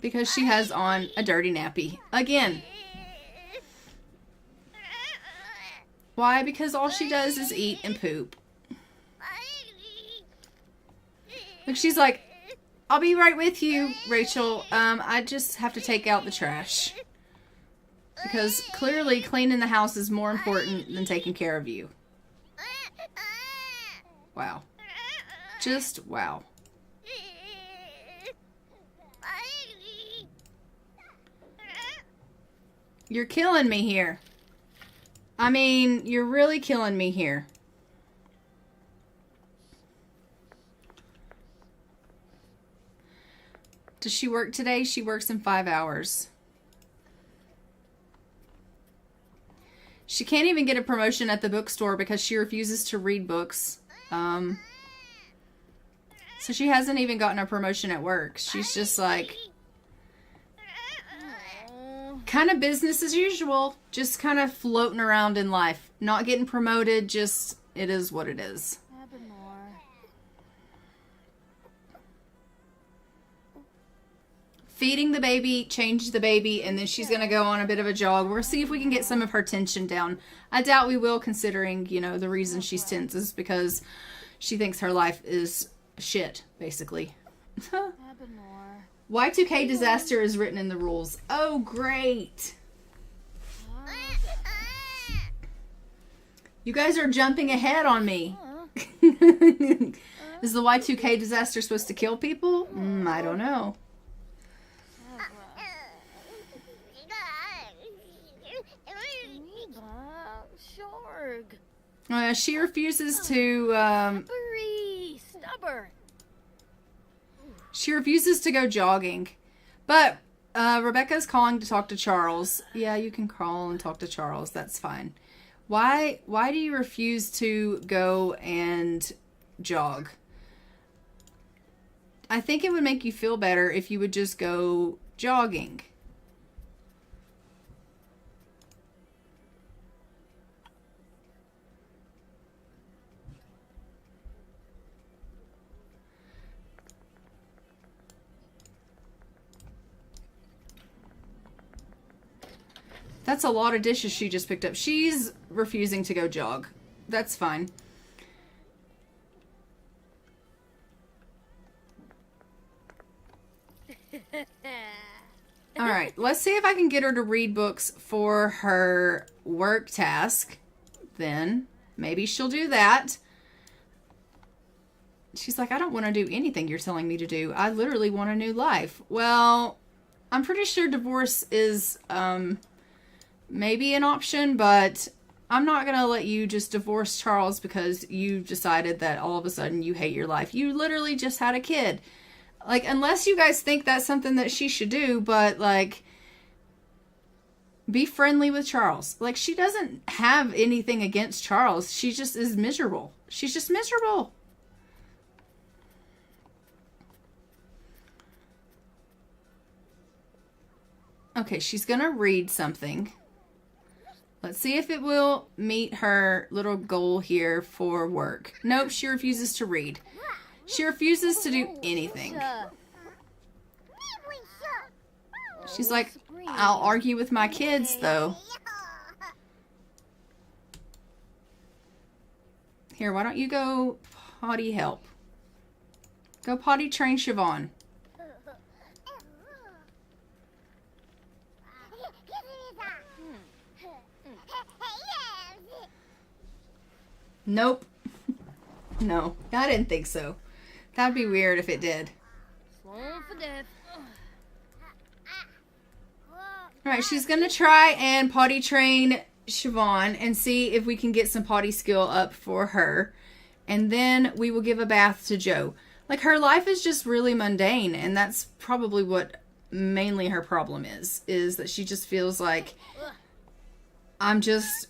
Speaker 1: because she has on a dirty nappy. Again. Why? Because all she does is eat and poop. Look, she's like, I'll be right with you, Rachel. I just have to take out the trash. Because clearly cleaning the house is more important than taking care of you. Wow. Just wow. You're killing me here. I mean, you're really killing me here. Does she work today? She works in 5 hours. She can't even get a promotion at the bookstore because she refuses to read books. So she hasn't even gotten a promotion at work. She's just like, kind of business as usual. Just kind of floating around in life. Not getting promoted, just, it is what it is. Feeding the baby, change the baby, and then she's going to go on a bit of a jog. We'll see if we can get some of her tension down. I doubt we will, considering, you know, the reason she's tense is because she thinks her life is shit, basically. Y2K disaster is written in the rules. Oh, great. You guys are jumping ahead on me. Is the Y2K disaster supposed to kill people? I don't know. She refuses to
Speaker 2: stubborn.
Speaker 1: She refuses to go jogging. But Rebecca's calling to talk to Charles. Yeah, you can call and talk to Charles. That's fine. Why do you refuse to go and jog? I think it would make you feel better if you would just go jogging. That's a lot of dishes she just picked up. She's refusing to go jog. That's fine. Alright, let's see if I can get her to read books for her work task. Then, maybe she'll do that. She's like, I don't want to do anything you're telling me to do. I literally want a new life. Well, I'm pretty sure divorce is, maybe an option, but I'm not going to let you just divorce Charles because you decided that all of a sudden you hate your life. You literally just had a kid. Like, unless you guys think that's something that she should do, but, like, be friendly with Charles. Like, she doesn't have anything against Charles. She just is miserable. She's just miserable. Okay, she's going to read something. Let's see if it will meet her little goal here for work. Nope, she refuses to read. She refuses to do anything. She's like, I'll argue with my kids, though. Here, why don't you go potty help? Go potty train Siobhan. Nope. No, I didn't think so. That'd be weird if it did. Alright, she's going to try and potty train Siobhan and see if we can get some potty skill up for her. And then we will give a bath to Joe. Like, her life is just really mundane, and that's probably what mainly her problem is that she just feels like I'm just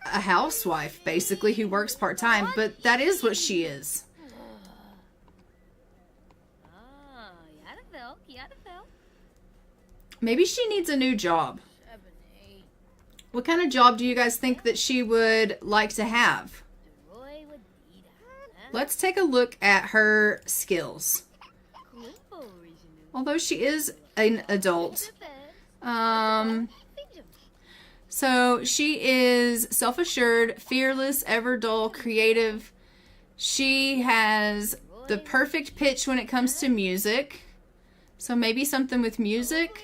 Speaker 1: a housewife, basically, who works part-time, but that is what she is. Maybe she needs a new job. What kind of job do you guys think that she would like to have? Let's take a look at her skills. Although she is an adult. So she is self-assured, fearless, ever dull, creative. She has the perfect pitch when it comes to music. So maybe something with music.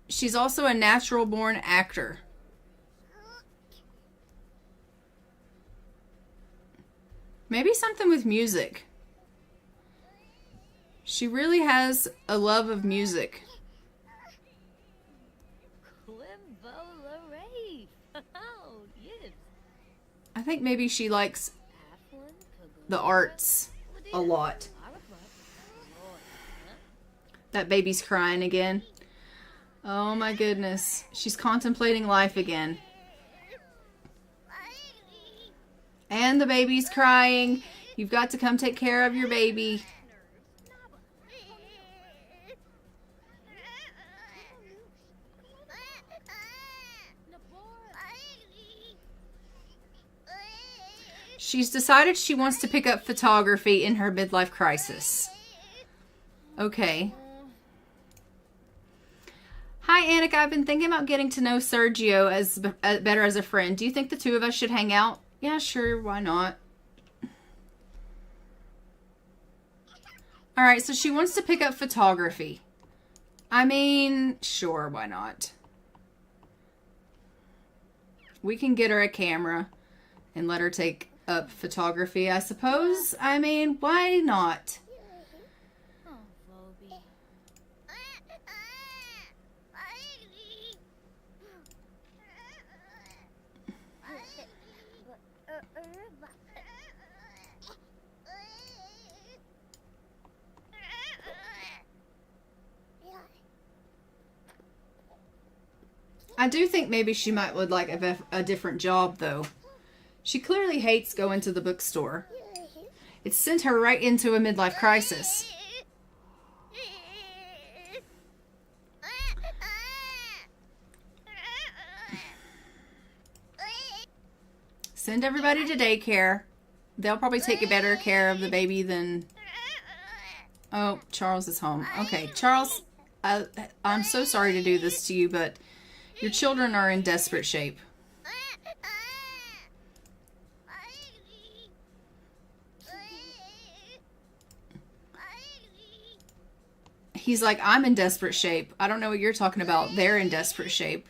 Speaker 1: She's also a natural-born actor. Maybe something with music. She really has a love of music. I think maybe she likes the arts a lot. That baby's crying again. Oh my goodness. She's contemplating life again. And the baby's crying. You've got to come take care of your baby. She's decided she wants to pick up photography in her midlife crisis. Okay. Hi, Annika. I've been thinking about getting to know Sergio better as a friend. Do you think the two of us should hang out? Yeah, sure. Why not? Alright, so she wants to pick up photography. I mean, sure, why not? We can get her a camera and let her take up photography, I suppose. I mean, why not? I do think maybe she would like a different job, though. She clearly hates going to the bookstore. It sent her right into a midlife crisis. Send everybody to daycare. They'll probably take better care of the baby than... Oh, Charles is home. Okay, Charles, I'm so sorry to do this to you, but your children are in desperate shape. He's like, I'm in desperate shape. I don't know what you're talking about. They're in desperate shape.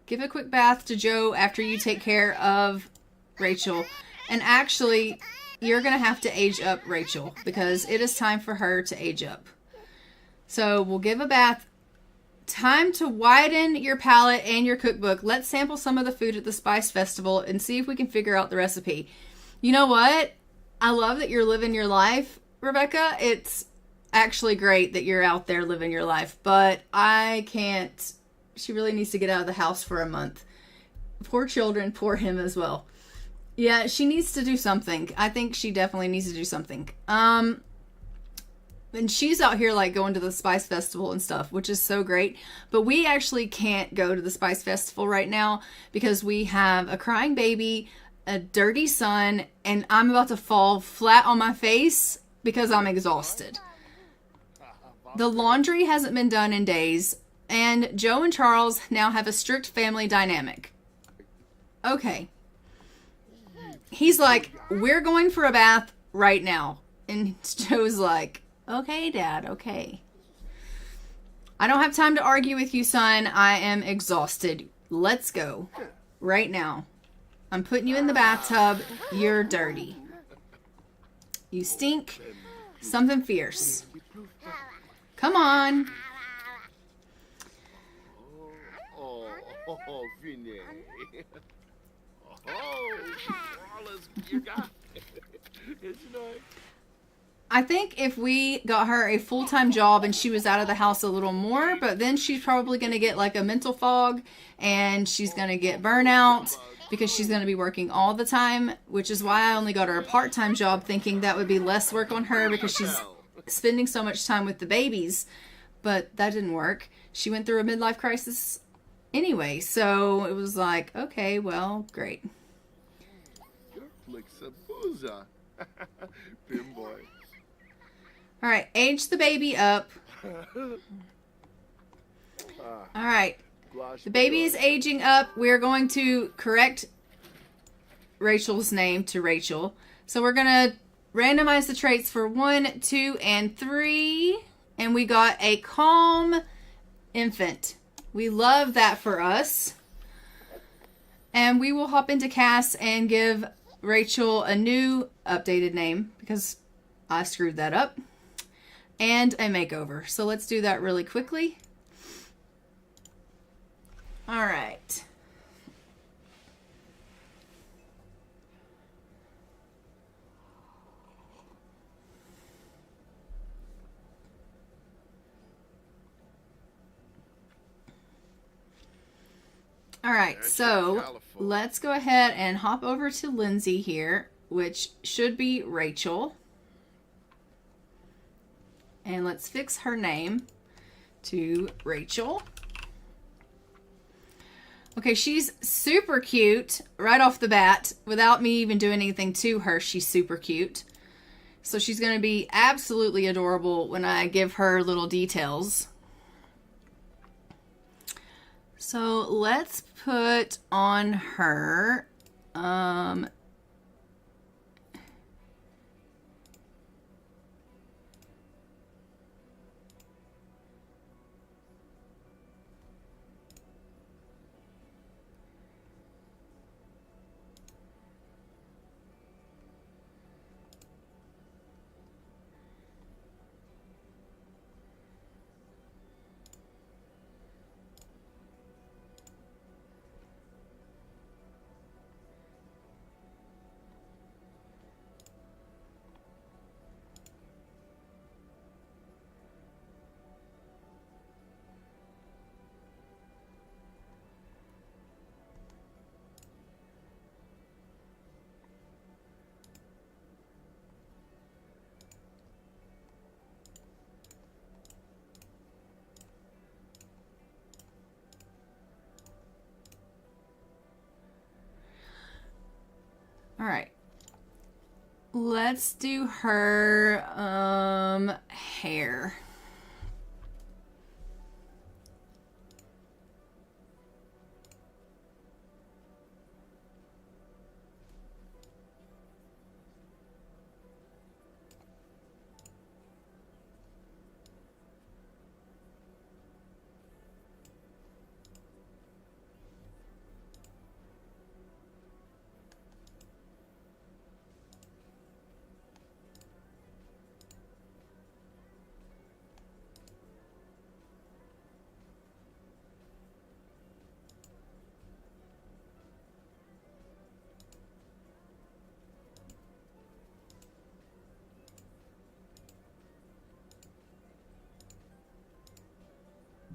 Speaker 1: Give a quick bath to Joe after you take care of Rachel. And actually, you're going to have to age up Rachel because it is time for her to age up. So we'll give a bath. Time to widen your palette and your cookbook. Let's sample some of the food at the Spice Festival and see if we can figure out the recipe. You know what? I love that you're living your life, Rebecca. It's actually great that you're out there living your life, but I can't. She really needs to get out of the house for a month. Poor children, poor him as well. Yeah, she needs to do something. I think she definitely needs to do something. And she's out here like going to the Spice Festival and stuff, which is so great. But we actually can't go to the Spice Festival right now because we have a crying baby, a dirty son, and I'm about to fall flat on my face because I'm exhausted. The laundry hasn't been done in days, and Joe and Charles now have a strict family dynamic. Okay. He's like, we're going for a bath right now. And Joe's like, okay, Dad, okay. I don't have time to argue with you, son. I am exhausted. Let's go. Right now. I'm putting you in the bathtub. You're dirty. You stink. Something fierce. Come on.
Speaker 3: Oh, Vinny. Oh, Wallace, you got it's nice.
Speaker 1: I think if we got her a full-time job and she was out of the house a little more, but then she's probably going to get like a mental fog and she's going to get burnout because she's going to be working all the time, which is why I only got her a part-time job thinking that would be less work on her because she's spending so much time with the babies. But that didn't work. She went through a midlife crisis anyway, so it was like, okay, well, great.
Speaker 3: You're like Sabuza. Pimboy.
Speaker 1: All right, age the baby up. All right, the baby is aging up. We're going to correct Rachel's name to Rachel. So we're going to randomize the traits for 1, 2, and 3. And we got a calm infant. We love that for us. And we will hop into Cass and give Rachel a new updated name because I screwed that up. And a makeover. So let's do that really quickly. All right. All right, so let's go ahead and hop over to Lindsay here, which should be Rachel. And let's fix her name to Rachel. Okay, she's super cute right off the bat. Without me even doing anything to her, she's super cute. So she's going to be absolutely adorable when I give her little details. So let's put on her, all right. Let's do her hair.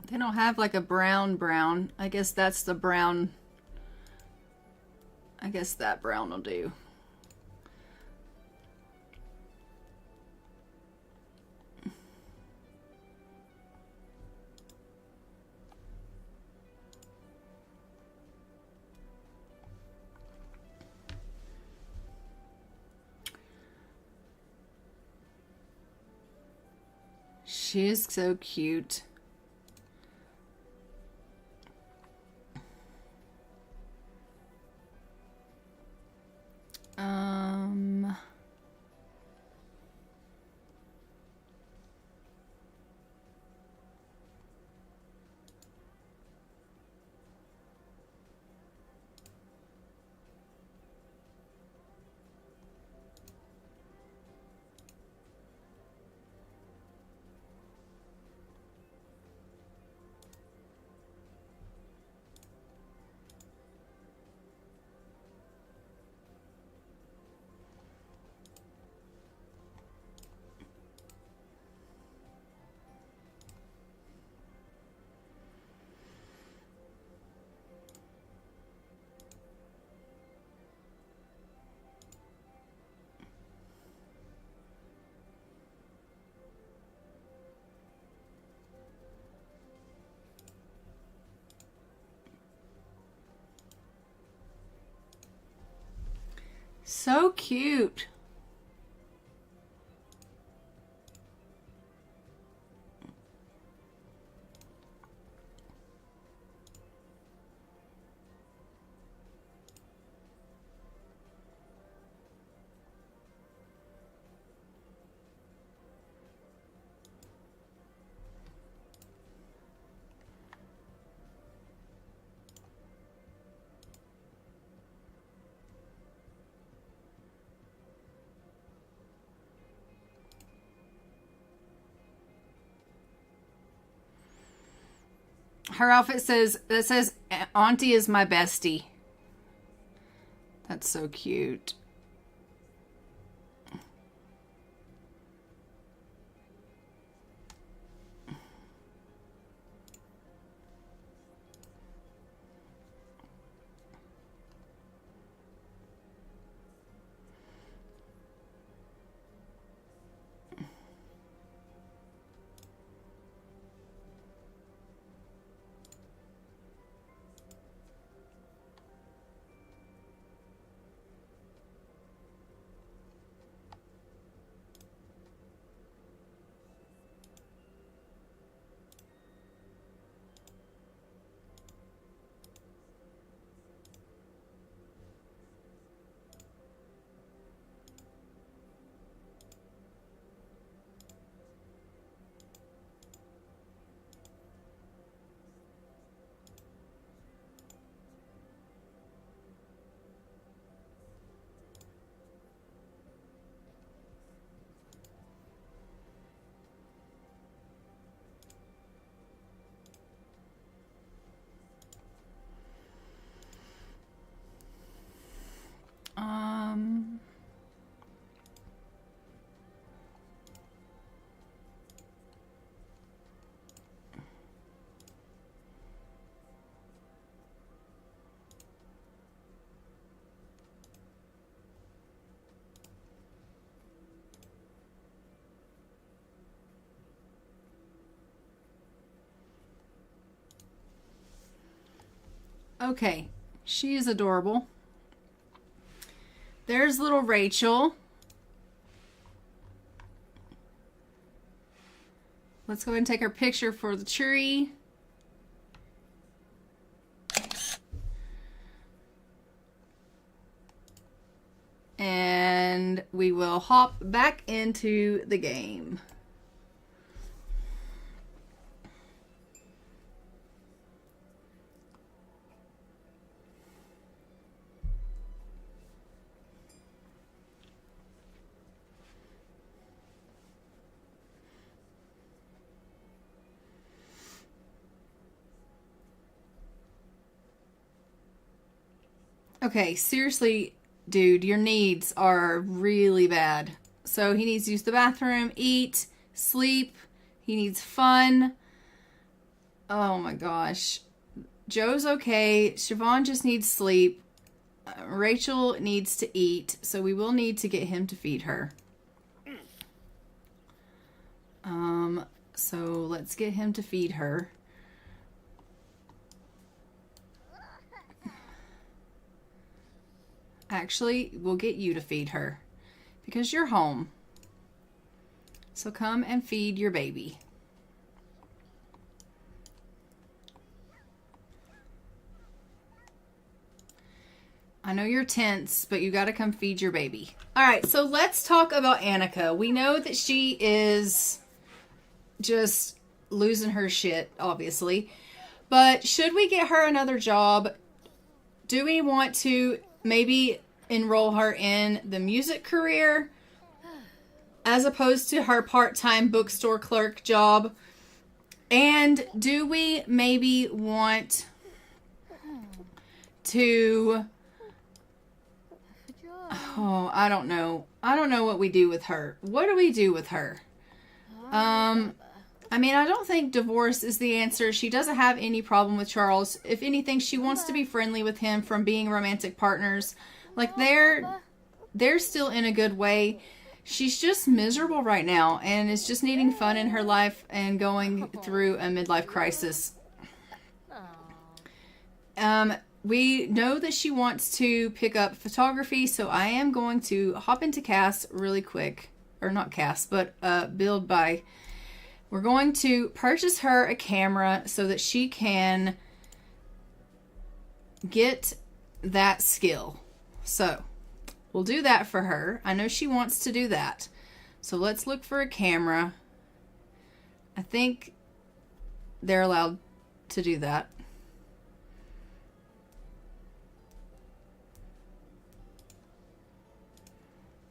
Speaker 1: They don't have like a brown. I guess that's the brown. I guess that brown will do. She is so cute. So cute. Her outfit says, Auntie is my bestie. That's so cute. Okay, she is adorable. There's little Rachel. Let's go ahead and take our picture for the tree. And we will hop back into the game. Okay, seriously, dude, your needs are really bad. So he needs to use the bathroom, eat, sleep. He needs fun. Oh my gosh. Joe's okay. Siobhan just needs sleep. Rachel needs to eat. So we will need to get him to feed her. So let's get him to feed her. Actually, we'll get you to feed her because you're home. So come and feed your baby. I know you're tense, but you got to come feed your baby. All right, so let's talk about Annika. We know that she is just losing her shit, obviously. But should we get her another job? Do we want to maybe enroll her in the music career as opposed to her part-time bookstore clerk job? And do we maybe want to... Oh, I don't know. I don't know what we do with her. What do we do with her? I mean, I don't think divorce is the answer. She doesn't have any problem with Charles. If anything, she wants to be friendly with him from being romantic partners. Like, they're still in a good way. She's just miserable right now and is just needing fun in her life and going through a midlife crisis. we know that she wants to pick up photography, so I am going to hop into Cast really quick. Or not Cast, but Build By. We're going to purchase her a camera so that she can get that skill. So, we'll do that for her. I know she wants to do that. So let's look for a camera. I think they're allowed to do that.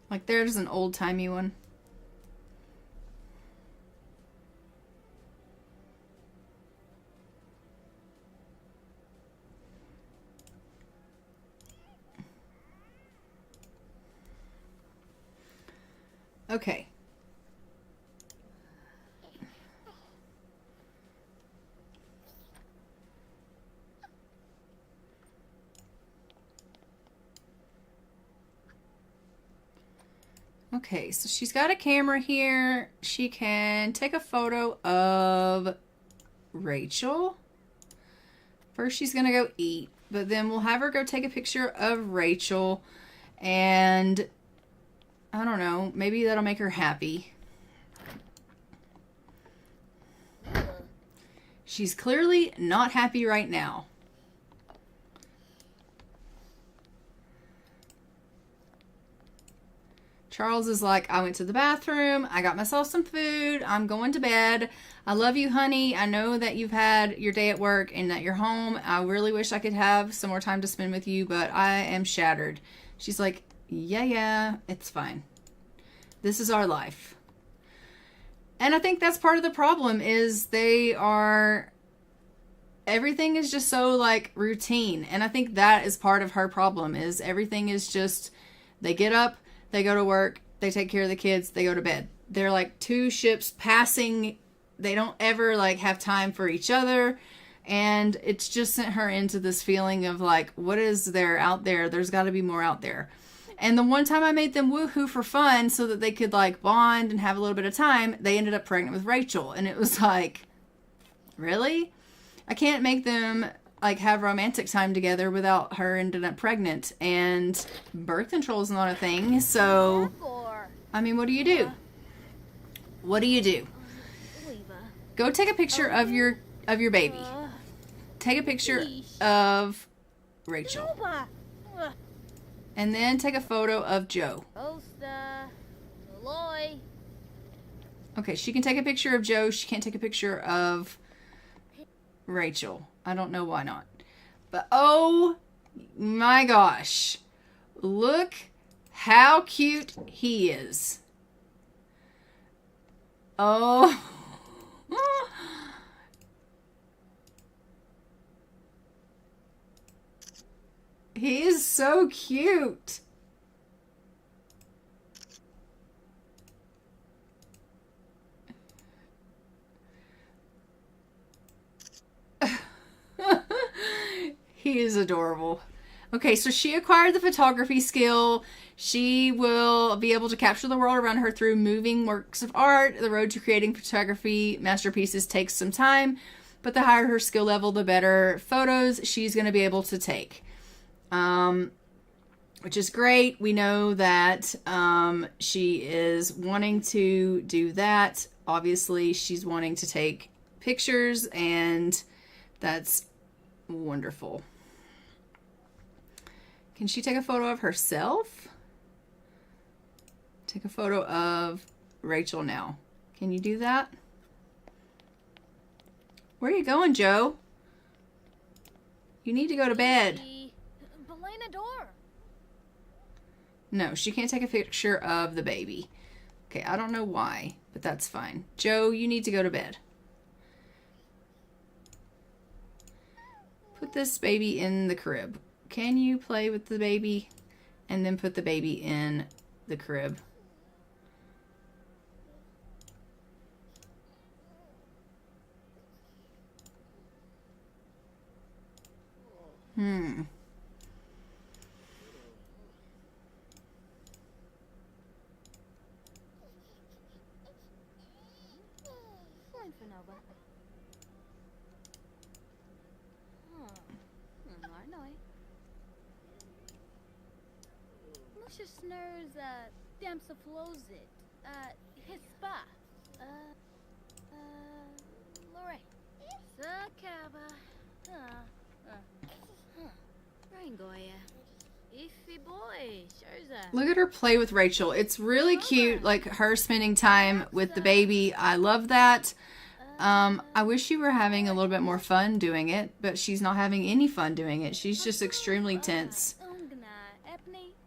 Speaker 1: Like there's an old-timey one. Okay. Okay, so she's got a camera here. She can take a photo of Rachel. First she's gonna go eat, but then we'll have her go take a picture of Rachel, and I don't know, maybe that'll make her happy. She's clearly not happy right now. Charles is like, I went to the bathroom, I got myself some food, I'm going to bed. I love you, honey. I know that you've had your day at work and that you're home. I really wish I could have some more time to spend with you, but I am shattered. She's like, yeah, it's fine. This is our life. And I think that's part of the problem is everything is just so like routine. And I think that is part of her problem is everything is just, they get up, they go to work, they take care of the kids, they go to bed. They're like two ships passing. They don't ever like have time for each other. And it's just sent her into this feeling of like, what is there out there? There's got to be more out there. And the one time I made them woohoo for fun so that they could like bond and have a little bit of time, they ended up pregnant with Rachel. And it was like, really? I can't make them like have romantic time together without her ending up pregnant. And birth control is not a thing. So, I mean, what do you do? What do you do? Go take a picture of your baby. Take a picture of Rachel. And then take a photo of Joe. Okay, she can take a picture of Joe. She can't take a picture of Rachel. I don't know why not. But oh my gosh. Look how cute he is. Oh. He is so cute. He is adorable. Okay, so she acquired the photography skill. She will be able to capture the world around her through moving works of art. The road to creating photography masterpieces takes some time, but the higher her skill level, the better photos she's going to be able to take. Which is great. We know that she is wanting to do that. Obviously, she's wanting to take pictures, and that's wonderful. Can she take a photo of herself? Take a photo of Rachel now. Can you do that? Where are you going, Joe? You need to go to bed. No, she can't take a picture of the baby. Okay, I don't know why, but that's fine. Joe, you need to go to bed. Put this baby in the crib. Can you play with the baby? And then put the baby in the crib.
Speaker 2: Righteous knows damsel flows it. His spa. Lorraine. Sakaba. Rangoya. Ify boy. Sherza.
Speaker 1: Look at her play with Rachel. It's really cute, like her spending time with the baby. I love that. I wish she were having a little bit more fun doing it, but she's not having any fun doing it. She's just extremely tense.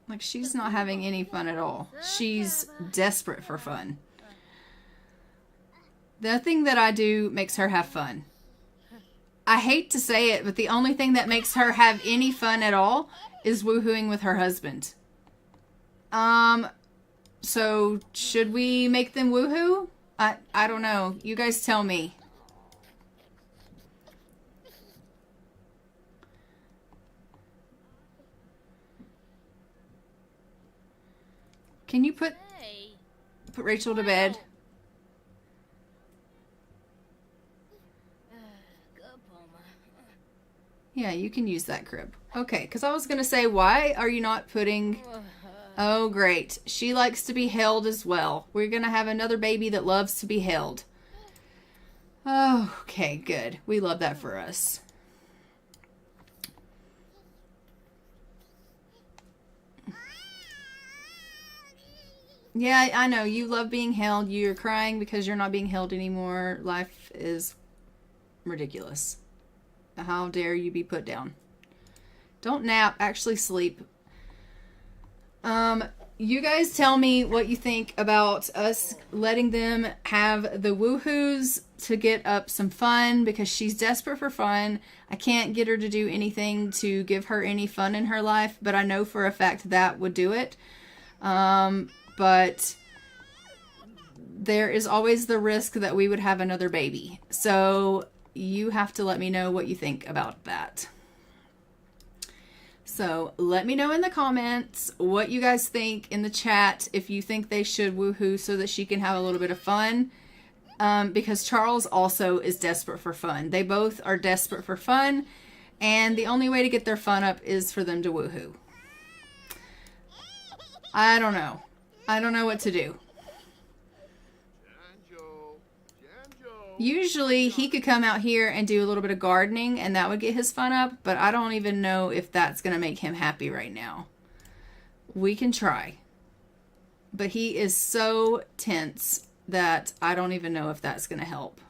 Speaker 1: Like, she's not having any fun at all. She's desperate for fun. Nothing that I do makes her have fun. I hate to say it, but the only thing that makes her have any fun at all is woohooing with her husband. So should we make them woohoo? I don't know. You guys tell me. Can you put Rachel to bed? Yeah, you can use that crib. Okay, because I was going to say, why are you not putting... Oh, great. She likes to be held as well. We're going to have another baby that loves to be held. Oh, okay, good. We love that for us. Yeah, I know. You love being held. You're crying because you're not being held anymore. Life is ridiculous. How dare you be put down? Don't nap. Actually sleep. You guys tell me what you think about us letting them have the woohoos to get up some fun, because she's desperate for fun. I can't get her to do anything to give her any fun in her life, but I know for a fact that would do it. But there is always the risk that we would have another baby. So you have to let me know what you think about that. So let me know in the comments what you guys think in the chat, if you think they should woohoo so that she can have a little bit of fun. Because Charles also is desperate for fun. They both are desperate for fun. And the only way to get their fun up is for them to woohoo. I don't know. I don't know what to do. Usually he could come out here and do a little bit of gardening and that would get his fun up, but I don't even know if that's going to make him happy right now. We can try. But he is so tense that I don't even know if that's going to help.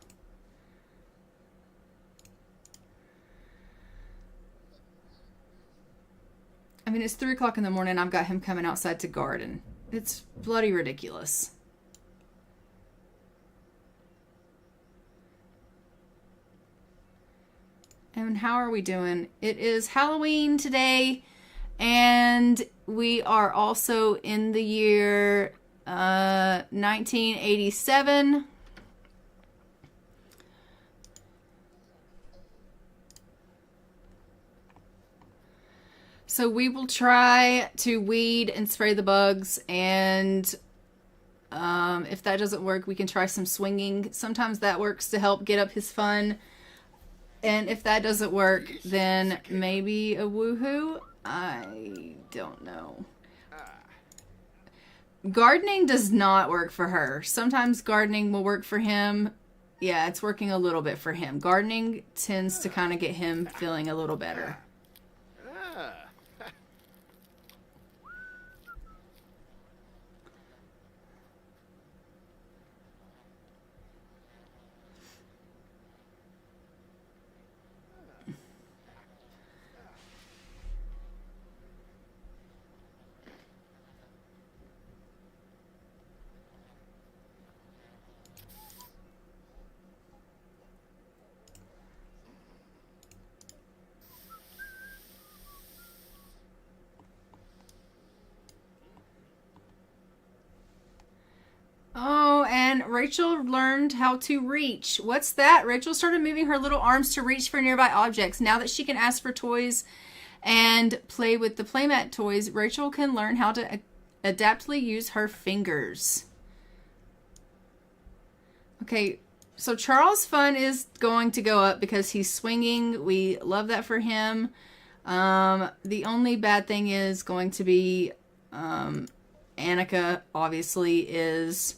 Speaker 1: I mean, it's 3 o'clock in the morning. I've got him coming outside to garden. It's bloody ridiculous. And how are we doing? It is Halloween today, and we are also in the year 1987. So we will try to weed and spray the bugs, and if that doesn't work, we can try some swinging. Sometimes that works to help get up his fun. And if that doesn't work, then maybe a woohoo? I don't know. Gardening does not work for her. Sometimes gardening will work for him. Yeah, it's working a little bit for him. Gardening tends to kind of get him feeling a little better. Oh, and Rachel learned how to reach. What's that? Rachel started moving her little arms to reach for nearby objects. Now that she can ask for toys and play with the playmat toys, Rachel can learn how to adaptively use her fingers. Okay, so Charles' fun is going to go up because he's swinging. We love that for him. The only bad thing is going to be Annika obviously is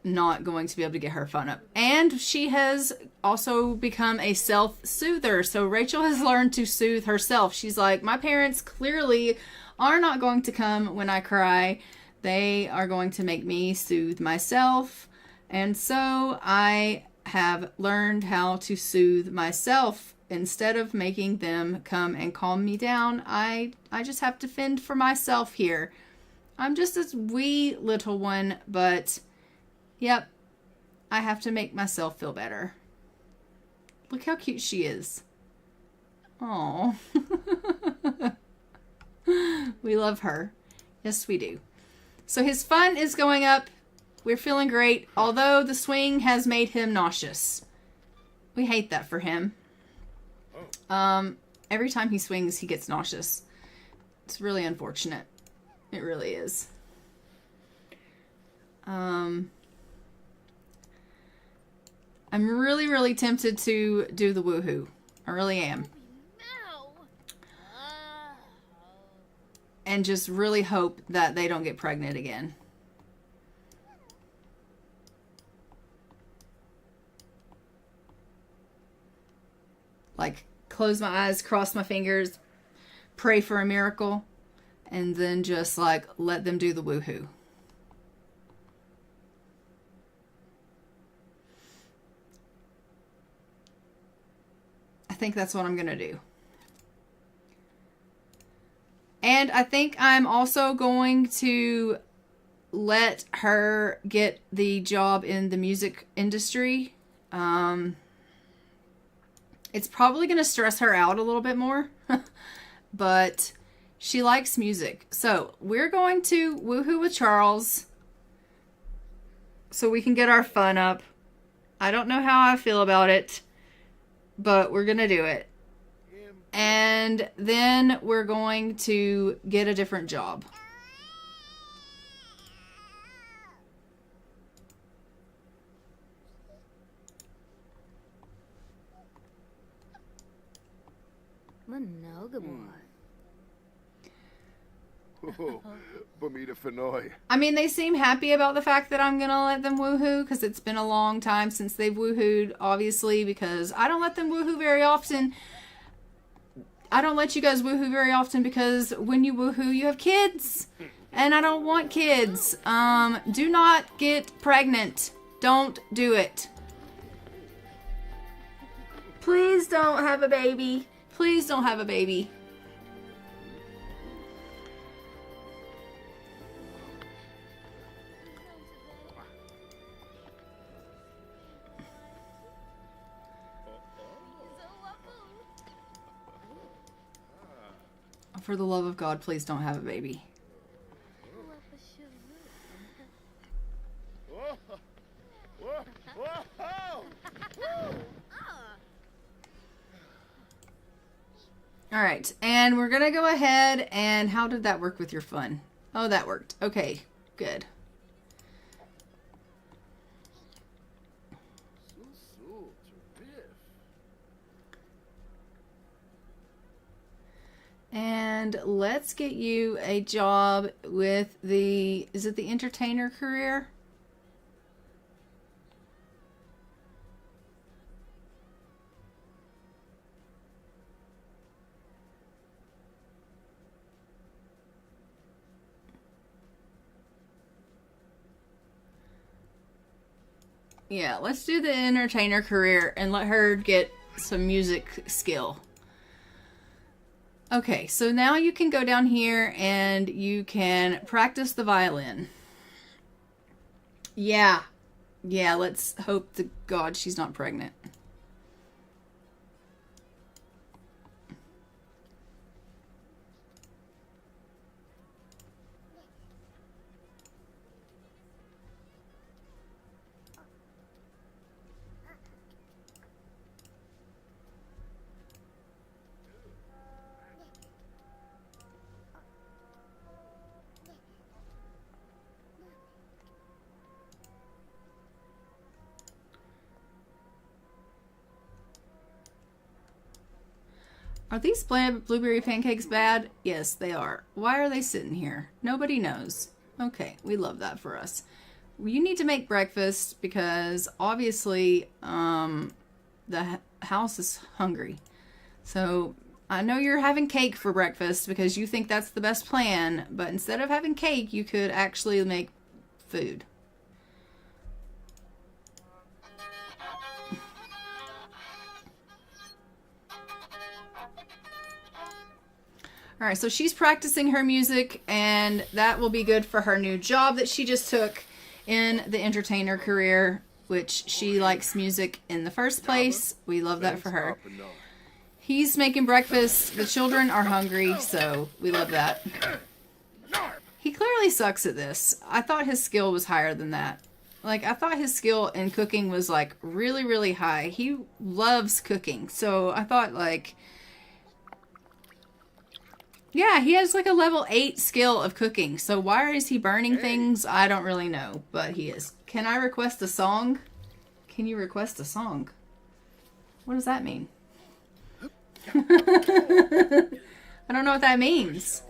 Speaker 1: not going to be able to get her fun up. And she has also become a self-soother. So Rachel has learned to soothe herself. She's like, my parents clearly are not going to come when I cry. They are going to make me soothe myself. And so I have learned how to soothe myself. Instead of making them come and calm me down, I just have to fend for myself here. I'm just a wee little one, but yep, I have to make myself feel better. Look how cute she is. Oh, we love her. Yes, we do. So his fun is going up. We're feeling great, although the swing has made him nauseous. We hate that for him. Every time he swings, he gets nauseous. It's really unfortunate. It really is. I'm really, really tempted to do the woohoo. I really am. And just really hope that they don't get pregnant again. Like, close my eyes, cross my fingers, pray for a miracle, and then just, like, let them do the woohoo. I think that's what I'm going to do. And I think I'm also going to let her get the job in the music industry. It's probably going to stress her out a little bit more, but she likes music. So we're going to woohoo with Charles so we can get our fun up. I don't know how I feel about it, but we're going to do it. And then we're going to get a different job. I mean, they seem happy about the fact that I'm going to let them woohoo because it's been a long time since they've woohooed, obviously, because I don't let them woohoo very often. I don't let you guys woohoo very often because when you woohoo, you have kids. And I don't want kids. Do not get pregnant. Don't do it. Please don't have a baby. Please don't have a baby. For the love of God, please don't have a baby. All right, and we're gonna go ahead and how did that work with your fun? Oh, that worked. Okay, good. And let's get you a job with the, is it the entertainer career? Yeah, let's do the entertainer career and let her get some music skill. Okay, so now you can go down here and you can practice the violin. Yeah, let's hope to God she's not pregnant. Are these blueberry pancakes bad? Yes, they are. Why are they sitting here? Nobody knows. Okay, we love that for us. You need to make breakfast because obviously the house is hungry. So I know you're having cake for breakfast because you think that's the best plan, but instead of having cake, you could actually make food. All right, so she's practicing her music, and that will be good for her new job that she just took in the entertainer career, which she likes music in the first place. We love that for her. He's making breakfast. The children are hungry, so we love that. He clearly sucks at this. I thought his skill was higher than that. Like, I thought his skill in cooking was, like, really, really high. He loves cooking, so I thought, like... Yeah, he has like a level 8 skill of cooking. So why is he burning things? I don't really know, but he is. Can I request a song? Can you request a song? What does that mean? I don't know what that means.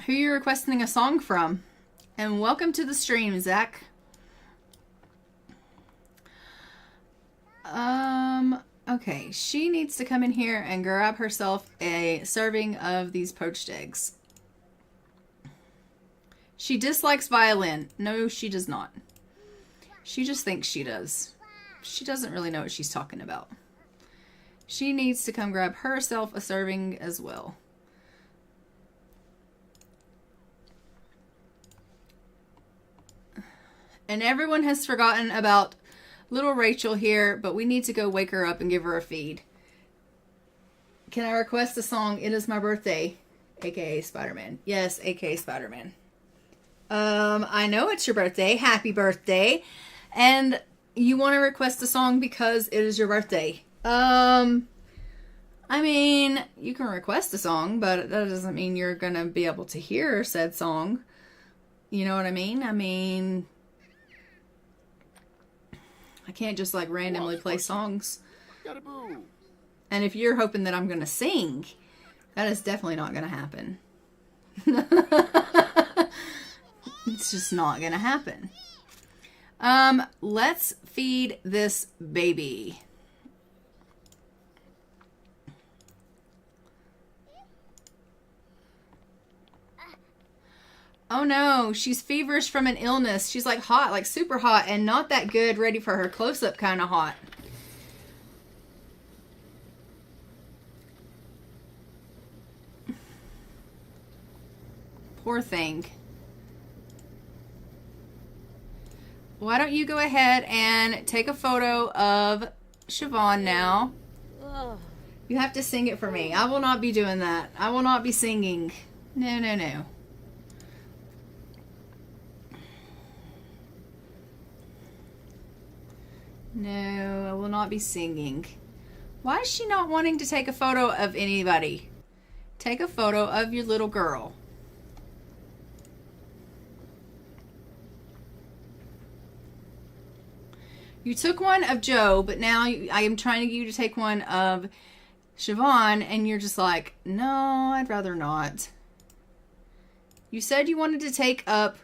Speaker 1: Who are you requesting a song from? And welcome to the stream, Zach. Okay, she needs to come in here and grab herself a serving of these poached eggs. She dislikes violin. No, she does not. She just thinks she does. She doesn't really know what she's talking about. She needs to come grab herself a serving as well. And everyone has forgotten about little Rachel here, but we need to go wake her up and give her a feed. Can I request a song? It is my birthday, aka Spider-Man. Yes, aka Spider-Man. I know it's your birthday. Happy birthday. And you want to request a song because it is your birthday. I mean, you can request a song, but that doesn't mean you're gonna be able to hear said song. You know what I mean? I mean... I can't just like randomly play songs. And if you're hoping that I'm going to sing, that is definitely not going to happen. It's just not going to happen. Let's feed this baby. Oh no, she's feverish from an illness. She's like hot, like super hot, and not that good, ready for her close-up kind of hot. Poor thing. Why don't you go ahead and take a photo of Siobhan now? You have to sing it for me. I will not be doing that. I will not be singing. No, no, no. No, I will not be singing. Why is she not wanting to take a photo of anybody? Take a photo of your little girl. You took one of Joe, but now I am trying to get you to take one of Siobhan, and you're just like, no, I'd rather not. You said you wanted to take up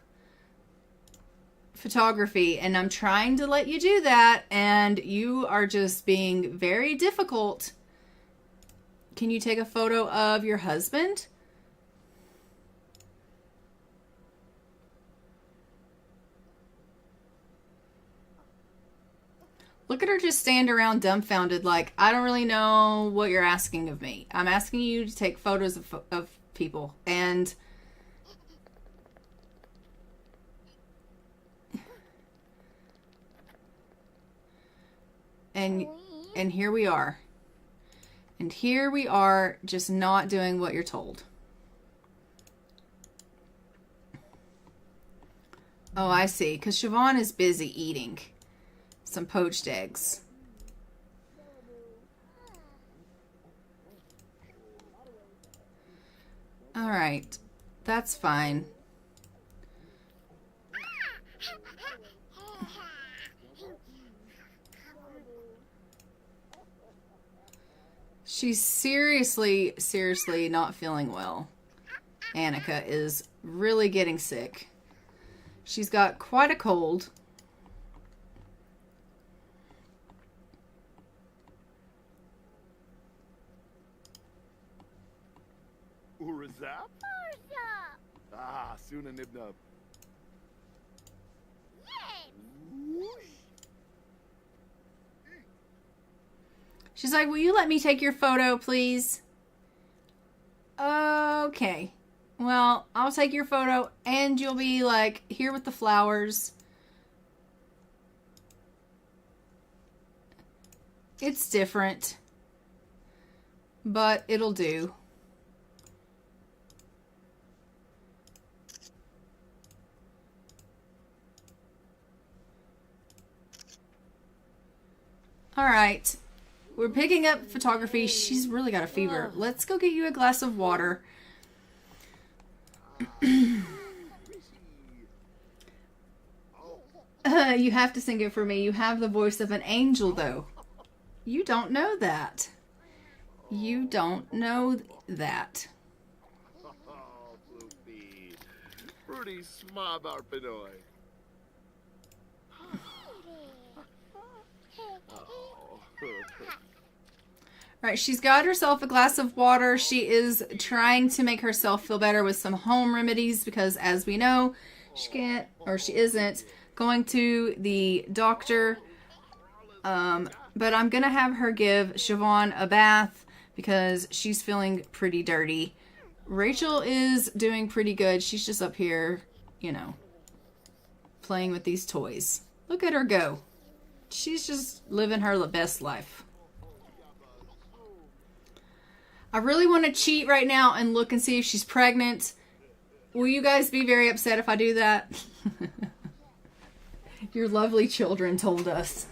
Speaker 1: photography, and I'm trying to let you do that, and you are just being very difficult. Can you take a photo of your husband? Look at her just stand around dumbfounded like, I don't really know what you're asking of me. I'm asking you to take photos of people, and here we are. And here we are just not doing what you're told. Oh, I see. Because Siobhan is busy eating some poached eggs. All right. That's fine. She's seriously, seriously not feeling well. Annika is really getting sick. She's got quite a cold.
Speaker 3: Urazap? Ah, Suna Nibnub.
Speaker 1: She's like, will you let me take your photo, please? Okay. Well, I'll take your photo and you'll be like here with the flowers. It's different, but it'll do. All right. We're picking up photography. She's really got a fever. Let's go get you a glass of water. You have to sing it for me. You have the voice of an angel, though. You don't know that. You don't know that.
Speaker 3: Oh, Floopy. Rudy Smob Arpinoy.
Speaker 1: All right, she's got herself a glass of water. She is trying to make herself feel better with some home remedies because, as we know, she can't, or she isn't, going to the doctor. But I'm going to have her give Siobhan a bath because she's feeling pretty dirty. Rachel is doing pretty good. She's just up here, you know, playing with these toys. Look at her go. She's just living her best life. I really want to cheat right now and look and see if she's pregnant. Will you guys be very upset if I do that? Your lovely children told us.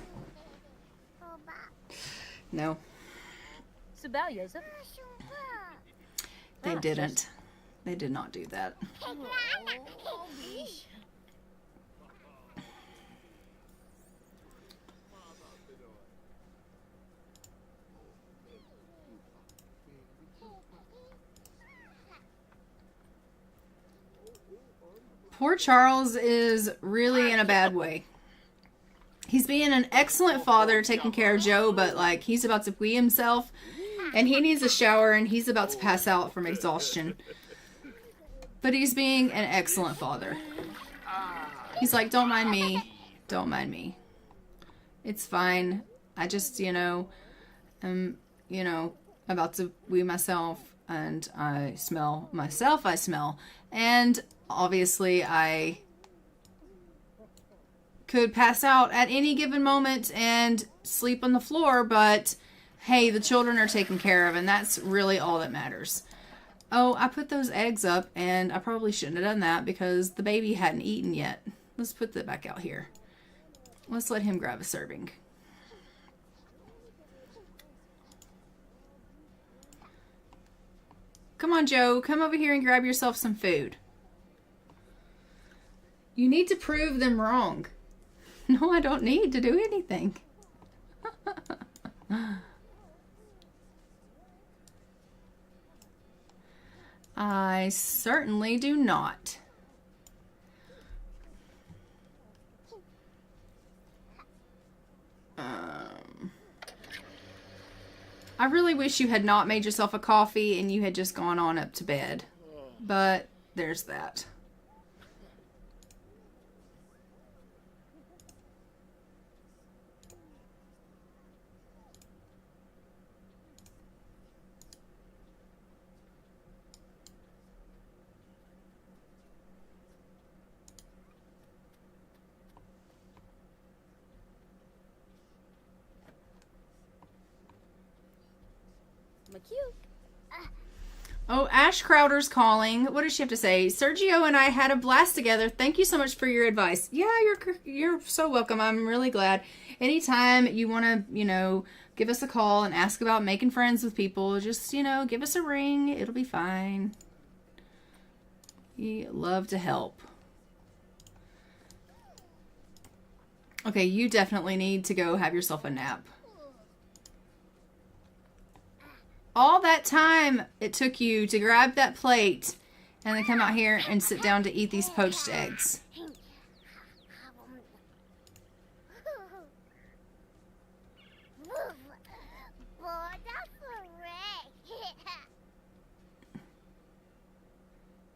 Speaker 1: No. They didn't. They did not do that. Poor Charles is really in a bad way. He's being an excellent father, taking care of Joe, but like he's about to wee himself and he needs a shower and he's about to pass out from exhaustion. But he's being an excellent father. He's like, don't mind me. Don't mind me. It's fine. I just, am, about to wee myself and I smell myself. I smell. And obviously I could pass out at any given moment and sleep on the floor, but hey, the children are taken care of and that's really all that matters. Oh, I put those eggs up and I probably shouldn't have done that because the baby hadn't eaten yet. Let's put that back out here. Let's let him grab a serving. Come on, Joe. Come over here and grab yourself some food. You need to prove them wrong. No, I don't need to do anything. I certainly do not. I really wish you had not made yourself a coffee and you had just gone on up to bed. But there's that. Oh, Ash Crowder's calling. What does she have to say? Sergio and I had a blast together. Thank you so much for your advice. Yeah, you're so welcome. I'm really glad. Anytime you want to, give us a call and ask about making friends with people, just, give us a ring. It'll be fine. We love to help. Okay, you definitely need to go have yourself a nap. all that time it took you to grab that plate and then come out here and sit down to eat these poached eggs.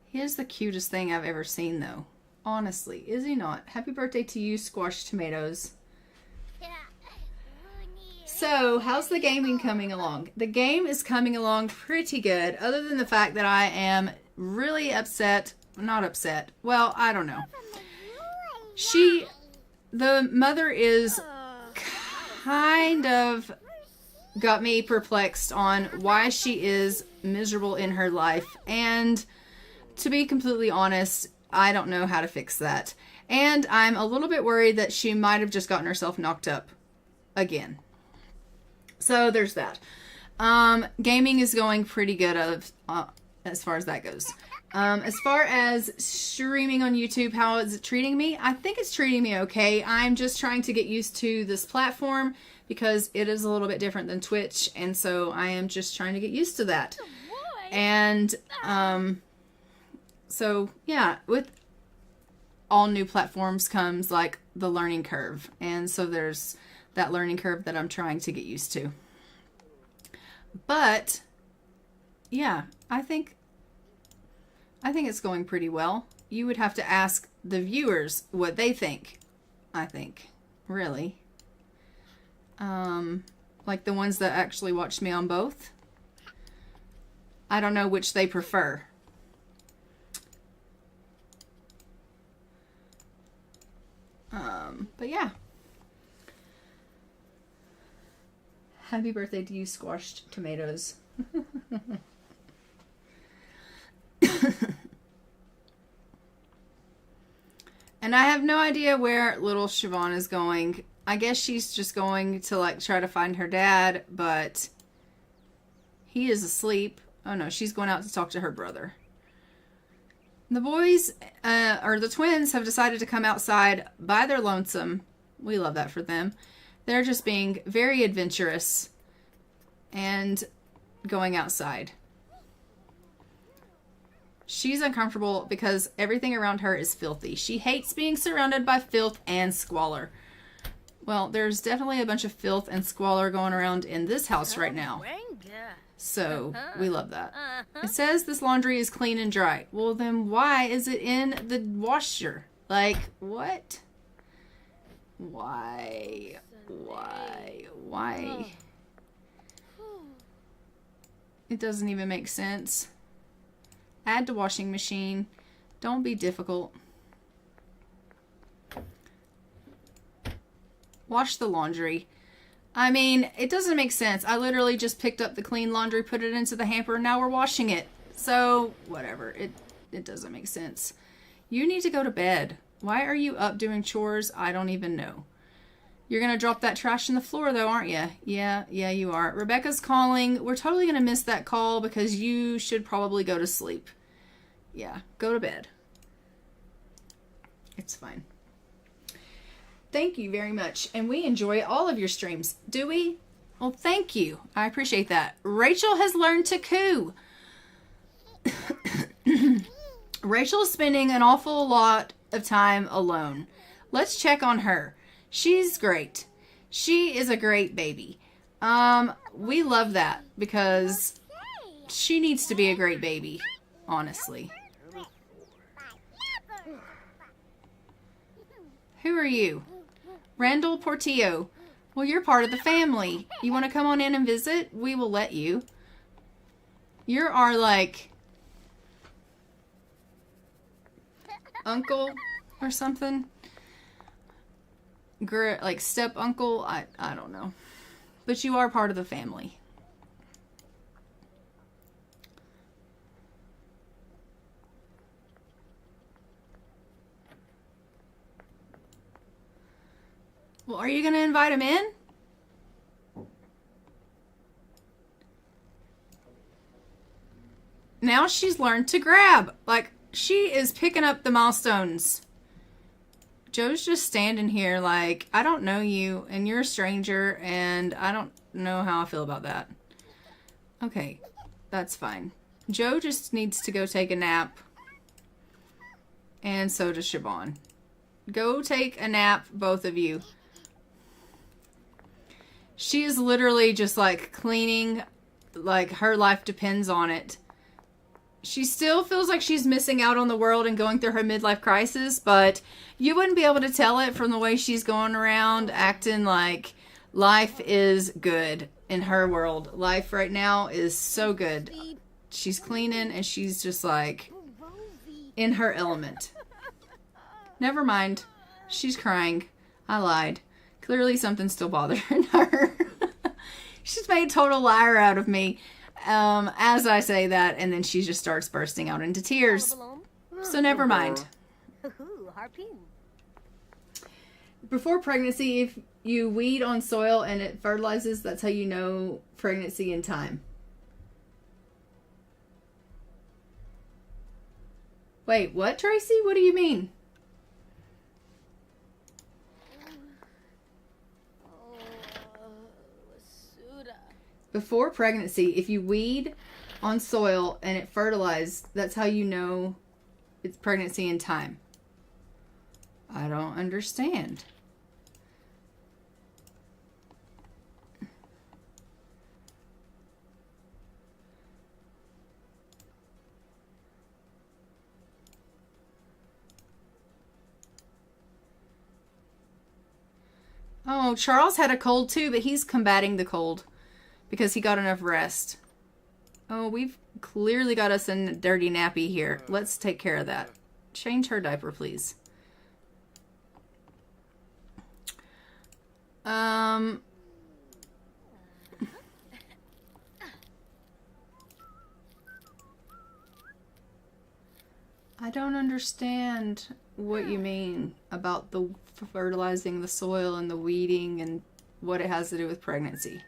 Speaker 1: He is the cutest thing I've ever seen, though. Honestly, is he not? Happy birthday to you, Squash Tomatoes. So, how's the gaming coming along? The game is coming along pretty good, other than the fact that I am really upset. Not upset. Well, I don't know. The mother is kind of got me perplexed on why she is miserable in her life. And to be completely honest, I don't know how to fix that. And I'm a little bit worried that she might have just gotten herself knocked up again. So there's that. Gaming is going pretty good as far as that goes. As far as streaming on YouTube, how is it treating me? I think it's treating me okay. I'm just trying to get used to this platform because it is a little bit different than Twitch. And so I am just trying to get used to that. And so yeah, with all new platforms comes like the learning curve. And so there's that learning curve that I'm trying to get used to. But yeah, I think it's going pretty well. You would have to ask the viewers what they think. I think, really. Like the ones that actually watched me on both. I don't know which they prefer. But yeah. Happy birthday to you, Squashed Tomatoes. And I have no idea where little Siobhan is going. I guess she's just going to like try to find her dad, but he is asleep. Oh no, she's going out to talk to her brother. The boys, or the twins, have decided to come outside by their lonesome. We love that for them. They're just being very adventurous and going outside. She's uncomfortable because everything around her is filthy. She hates being surrounded by filth and squalor. Well, there's definitely a bunch of filth and squalor going around in this house right now. So, we love that. It says this laundry is clean and dry. Well, then why is it in the washer? Like, what? Why? It doesn't even make sense. Add to washing machine. Don't be difficult. Wash the laundry. I mean, it doesn't make sense. I literally just picked up the clean laundry, put it into the hamper, and now we're washing it. So, whatever. It doesn't make sense. You need to go to bed. Why are you up doing chores? I don't even know. You're going to drop that trash in the floor, though, aren't you? Yeah, you are. Rebecca's calling. We're totally going to miss that call because you should probably go to sleep. Yeah, go to bed. It's fine. Thank you very much. And we enjoy all of your streams. Do we? Well, thank you. I appreciate that. Rachel has learned to coo. Rachel is spending an awful lot of time alone. Let's check on her. She's great. She is a great baby. We love that because she needs to be a great baby, honestly. Who are you? Randall Portillo. Well, you're part of the family. You want to come on in and visit? We will let you. You're our, like, uncle or something. Like, step uncle. I don't know. But you are part of the family. Well, are you going to invite him in? Now she's learned to grab. Like, she is picking up the milestones. Joe's just standing here like, I don't know you, and you're a stranger, and I don't know how I feel about that. Okay, that's fine. Joe just needs to go take a nap. And so does Siobhan. Go take a nap, both of you. She is literally just like cleaning, like her life depends on it. She still feels like she's missing out on the world and going through her midlife crisis, but you wouldn't be able to tell it from the way she's going around acting like life is good in her world. Life right now is so good. She's cleaning and she's just like in her element. Never mind. She's crying. I lied. Clearly something's still bothering her. She's made a total liar out of me as I say that, and then she just starts bursting out into tears. So never mind. Before pregnancy, if you weed on soil and it fertilizes, that's how you know pregnancy in time. Wait, what, Tracy? What do you mean? Before pregnancy, if you weed on soil and it fertilizes, that's how you know it's pregnancy in time. I don't understand. Oh, Charles had a cold too, but he's combating the cold because he got enough rest. Oh, we've clearly got us in a dirty nappy here. Let's take care of that. Change her diaper, please. I don't understand what you mean about the fertilizing the soil and the weeding and what it has to do with pregnancy.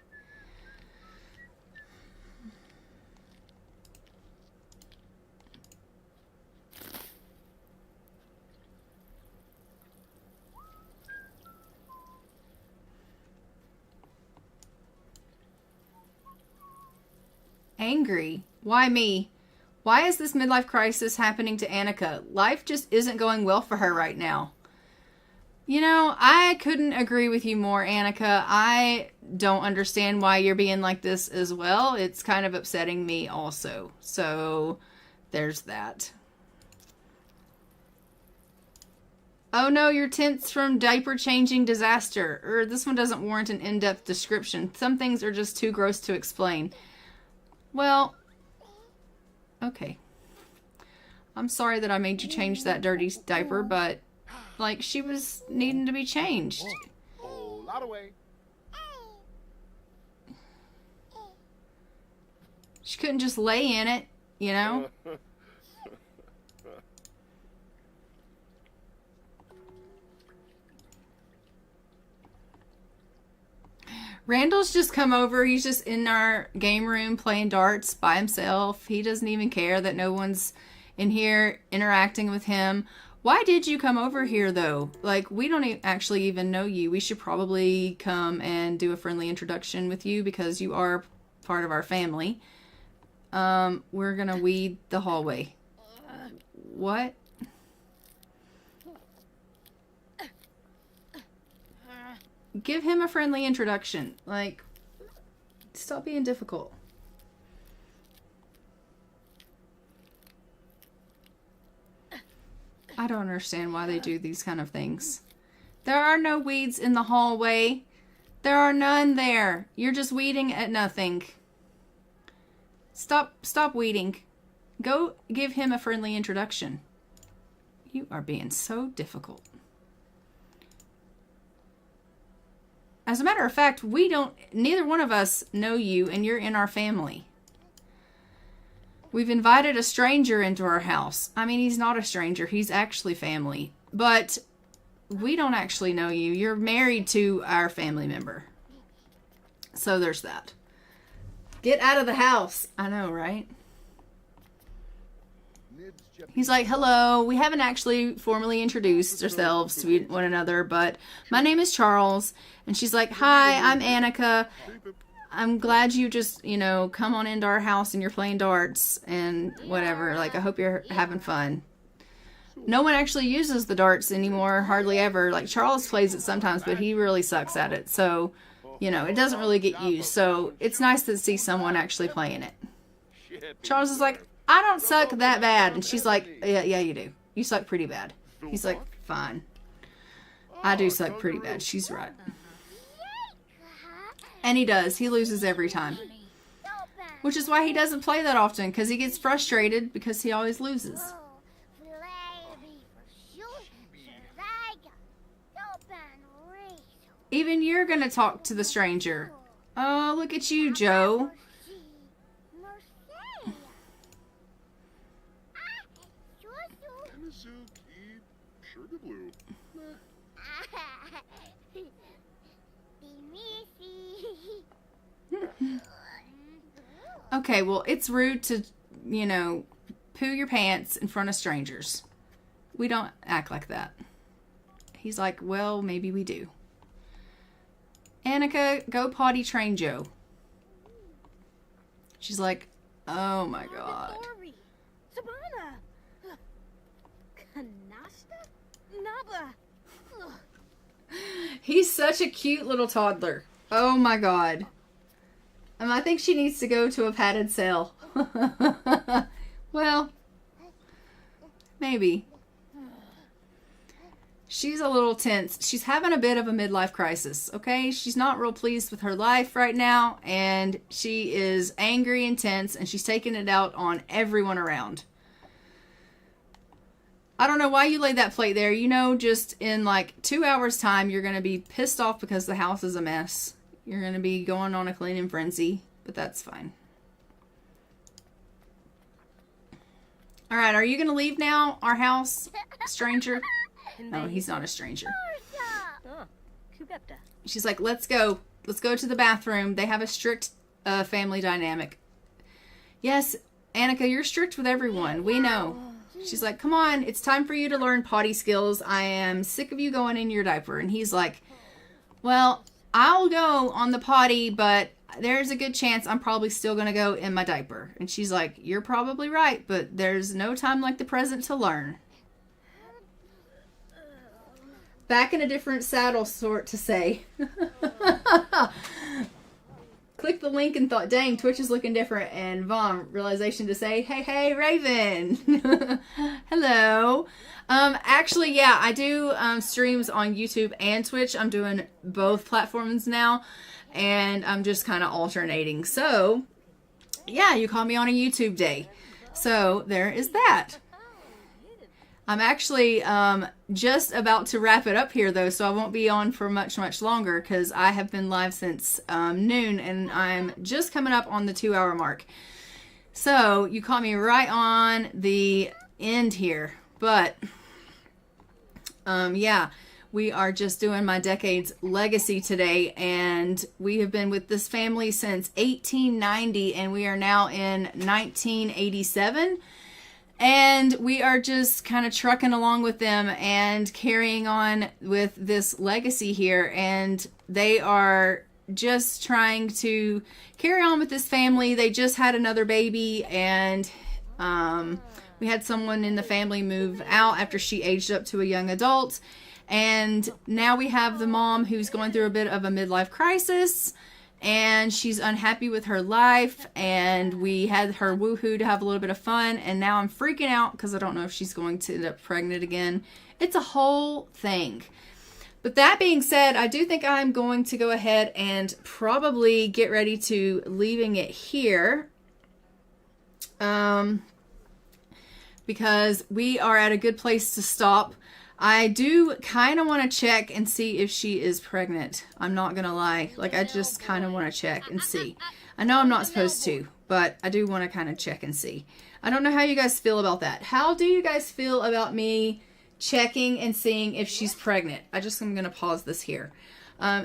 Speaker 1: Angry? Why me? Why is this midlife crisis happening to Annika? Life just isn't going well for her right now. You know, I couldn't agree with you more, Annika. I don't understand why you're being like this as well. It's kind of upsetting me also. So, there's that. Oh no, you're tense from diaper changing disaster. This one doesn't warrant an in-depth description. Some things are just too gross to explain. Well, okay. I'm sorry that I made you change that dirty diaper, but, like, she was needing to be changed.
Speaker 3: Oh, lot away.
Speaker 1: She couldn't just lay in it, you know? Randall's just come over. He's just in our game room playing darts by himself. He doesn't even care that no one's in here interacting with him. Why did you come over here, though? Like, we don't actually even know you. We should probably come and do a friendly introduction with you because you are part of our family. We're gonna weed the hallway. What? Give him a friendly introduction. Like, stop being difficult. I don't understand why they do these kind of things. There are no weeds in the hallway. There are none there. You're just weeding at nothing. Stop weeding. Go give him a friendly introduction. You are being so difficult. As a matter of fact, neither one of us know you, and you're in our family. We've invited a stranger into our house. I mean, he's not a stranger. He's actually family. But we don't actually know you. You're married to our family member. So there's that. Get out of the house. I know, right? He's like, hello, we haven't actually formally introduced ourselves to one another, but my name is Charles. And she's like, hi, I'm Annika. I'm glad you just, you know, come on into our house and you're playing darts and whatever. Like, I hope you're having fun. No one actually uses the darts anymore, hardly ever. Like, Charles plays it sometimes, but he really sucks at it. So, you know, it doesn't really get used. So, it's nice to see someone actually playing it. Charles is like, I don't suck that bad. And she's like, yeah, you do. You suck pretty bad. He's like, fine. I do suck pretty bad. She's right. And he does. He loses every time. Which is why he doesn't play that often, because he gets frustrated because he always loses. Even you're going to talk to the stranger. Oh, look at you, Joe. Okay, well, it's rude to, you know, poo your pants in front of strangers. We don't act like that. He's like, well, maybe we do. Annika, go potty train Joe. She's like, oh my god. He's such a cute little toddler. Oh my god. I think she needs to go to a padded cell. Well, maybe. She's a little tense. She's having a bit of a midlife crisis, okay? She's not real pleased with her life right now, and she is angry and tense, and she's taking it out on everyone around. I don't know why you laid that plate there. You know, just in like 2 hours' time, you're going to be pissed off because the house is a mess. You're going to be going on a cleaning frenzy, but that's fine. All right, are you going to leave now, our house, stranger? No, he's not a stranger. She's like, let's go. Let's go to the bathroom. They have a strict family dynamic. Yes, Annika, you're strict with everyone. We know. She's like, come on, it's time for you to learn potty skills. I am sick of you going in your diaper. And he's like, well, I'll go on the potty, but there's a good chance I'm probably still going to go in my diaper. And she's like, you're probably right, but there's no time like the present to learn. Back in a different saddle, sort to say. Click the link and thought, dang, Twitch is looking different. And Vaughn, realization to say, hey, Raven. Hello. Actually, yeah, I do streams on YouTube and Twitch. I'm doing both platforms now. And I'm just kind of alternating. So, yeah, you call me on a YouTube day. So, there is that. I'm actually just about to wrap it up here, though, so I won't be on for much longer because I have been live since noon, and I'm just coming up on the 2-hour mark. So you caught me right on the end here. But, yeah, we are just doing my decade's legacy today, and we have been with this family since 1890, and we are now in 1987. And we are just kind of trucking along with them and carrying on with this legacy here. And they are just trying to carry on with this family. They just had another baby, and we had someone in the family move out after she aged up to a young adult. And now we have the mom who's going through a bit of a midlife crisis. And she's unhappy with her life, and we had her woohoo to have a little bit of fun, and now I'm freaking out because I don't know if she's going to end up pregnant again. It's a whole thing. But that being said, I do think I'm going to go ahead and probably get ready to leaving it here. Because we are at a good place to stop. I do kind of want to check and see if she is pregnant. I'm not going to lie. Like, I just kind of want to check and see. I know I'm not supposed to, but I do want to kind of check and see. I don't know how you guys feel about that. How do you guys feel about me checking and seeing if she's pregnant? I'm going to pause this here.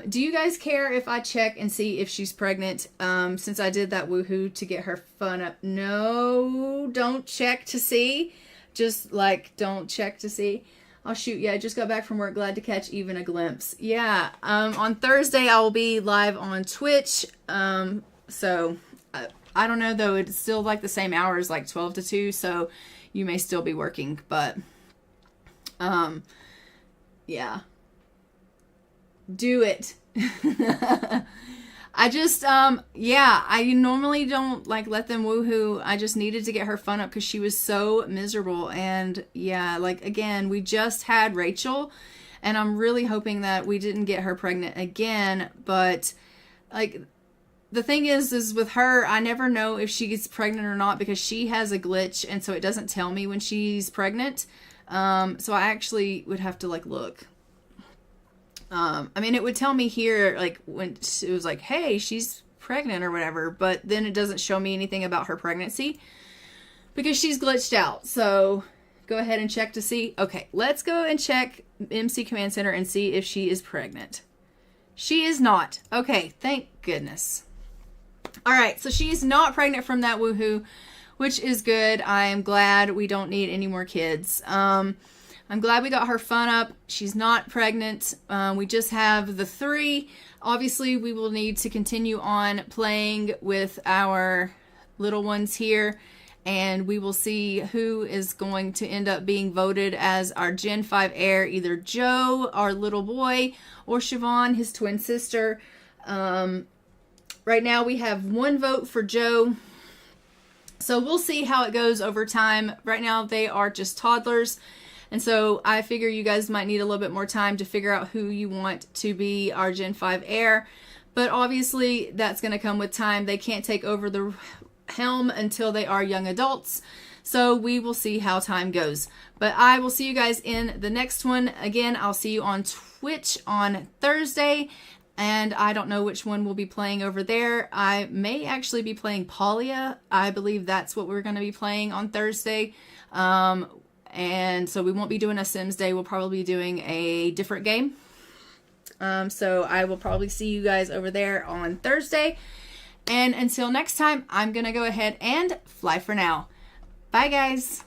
Speaker 1: Do you guys care if I check and see if she's pregnant? Since I did that woohoo to get her fun up. No, don't check to see. Just, like, don't check to see. Oh shoot, yeah, I just got back from work. Glad to catch even a glimpse. Yeah, on Thursday I will be live on Twitch. So I don't know though. It's still like the same hours, like 12 to 2. So you may still be working, but yeah, do it. I just, yeah, I normally don't like let them woohoo. I just needed to get her fun up because she was so miserable. And yeah, like again, we just had Rachel and I'm really hoping that we didn't get her pregnant again. But like the thing is with her, I never know if she gets pregnant or not because she has a glitch. And so it doesn't tell me when she's pregnant. So I actually would have to like look. I mean, it would tell me here, like, when it was like, hey, she's pregnant or whatever, but then it doesn't show me anything about her pregnancy because she's glitched out. So go ahead and check to see. Okay, let's go and check MC Command Center and see if she is pregnant. She is not. Okay, thank goodness. All right, so she's not pregnant from that woohoo, which is good. I am glad we don't need any more kids. I'm glad we got her fun up. She's not pregnant. We just have the 3. Obviously, we will need to continue on playing with our little ones here. And we will see who is going to end up being voted as our Gen 5 heir. Either Joe, our little boy, or Siobhan, his twin sister. Right now, we have 1 vote for Joe. So we'll see how it goes over time. Right now, they are just toddlers. And so I figure you guys might need a little bit more time to figure out who you want to be our Gen 5 heir. But obviously that's going to come with time. They can't take over the helm until they are young adults. So we will see how time goes. But I will see you guys in the next one. Again, I'll see you on Twitch on Thursday. And I don't know which one we'll be playing over there. I may actually be playing Palia. I believe that's what we're going to be playing on Thursday. And so we won't be doing a Sims Day. We'll probably be doing a different game. So I will probably see you guys over there on Thursday. And until next time, I'm going to go ahead and fly for now. Bye, guys.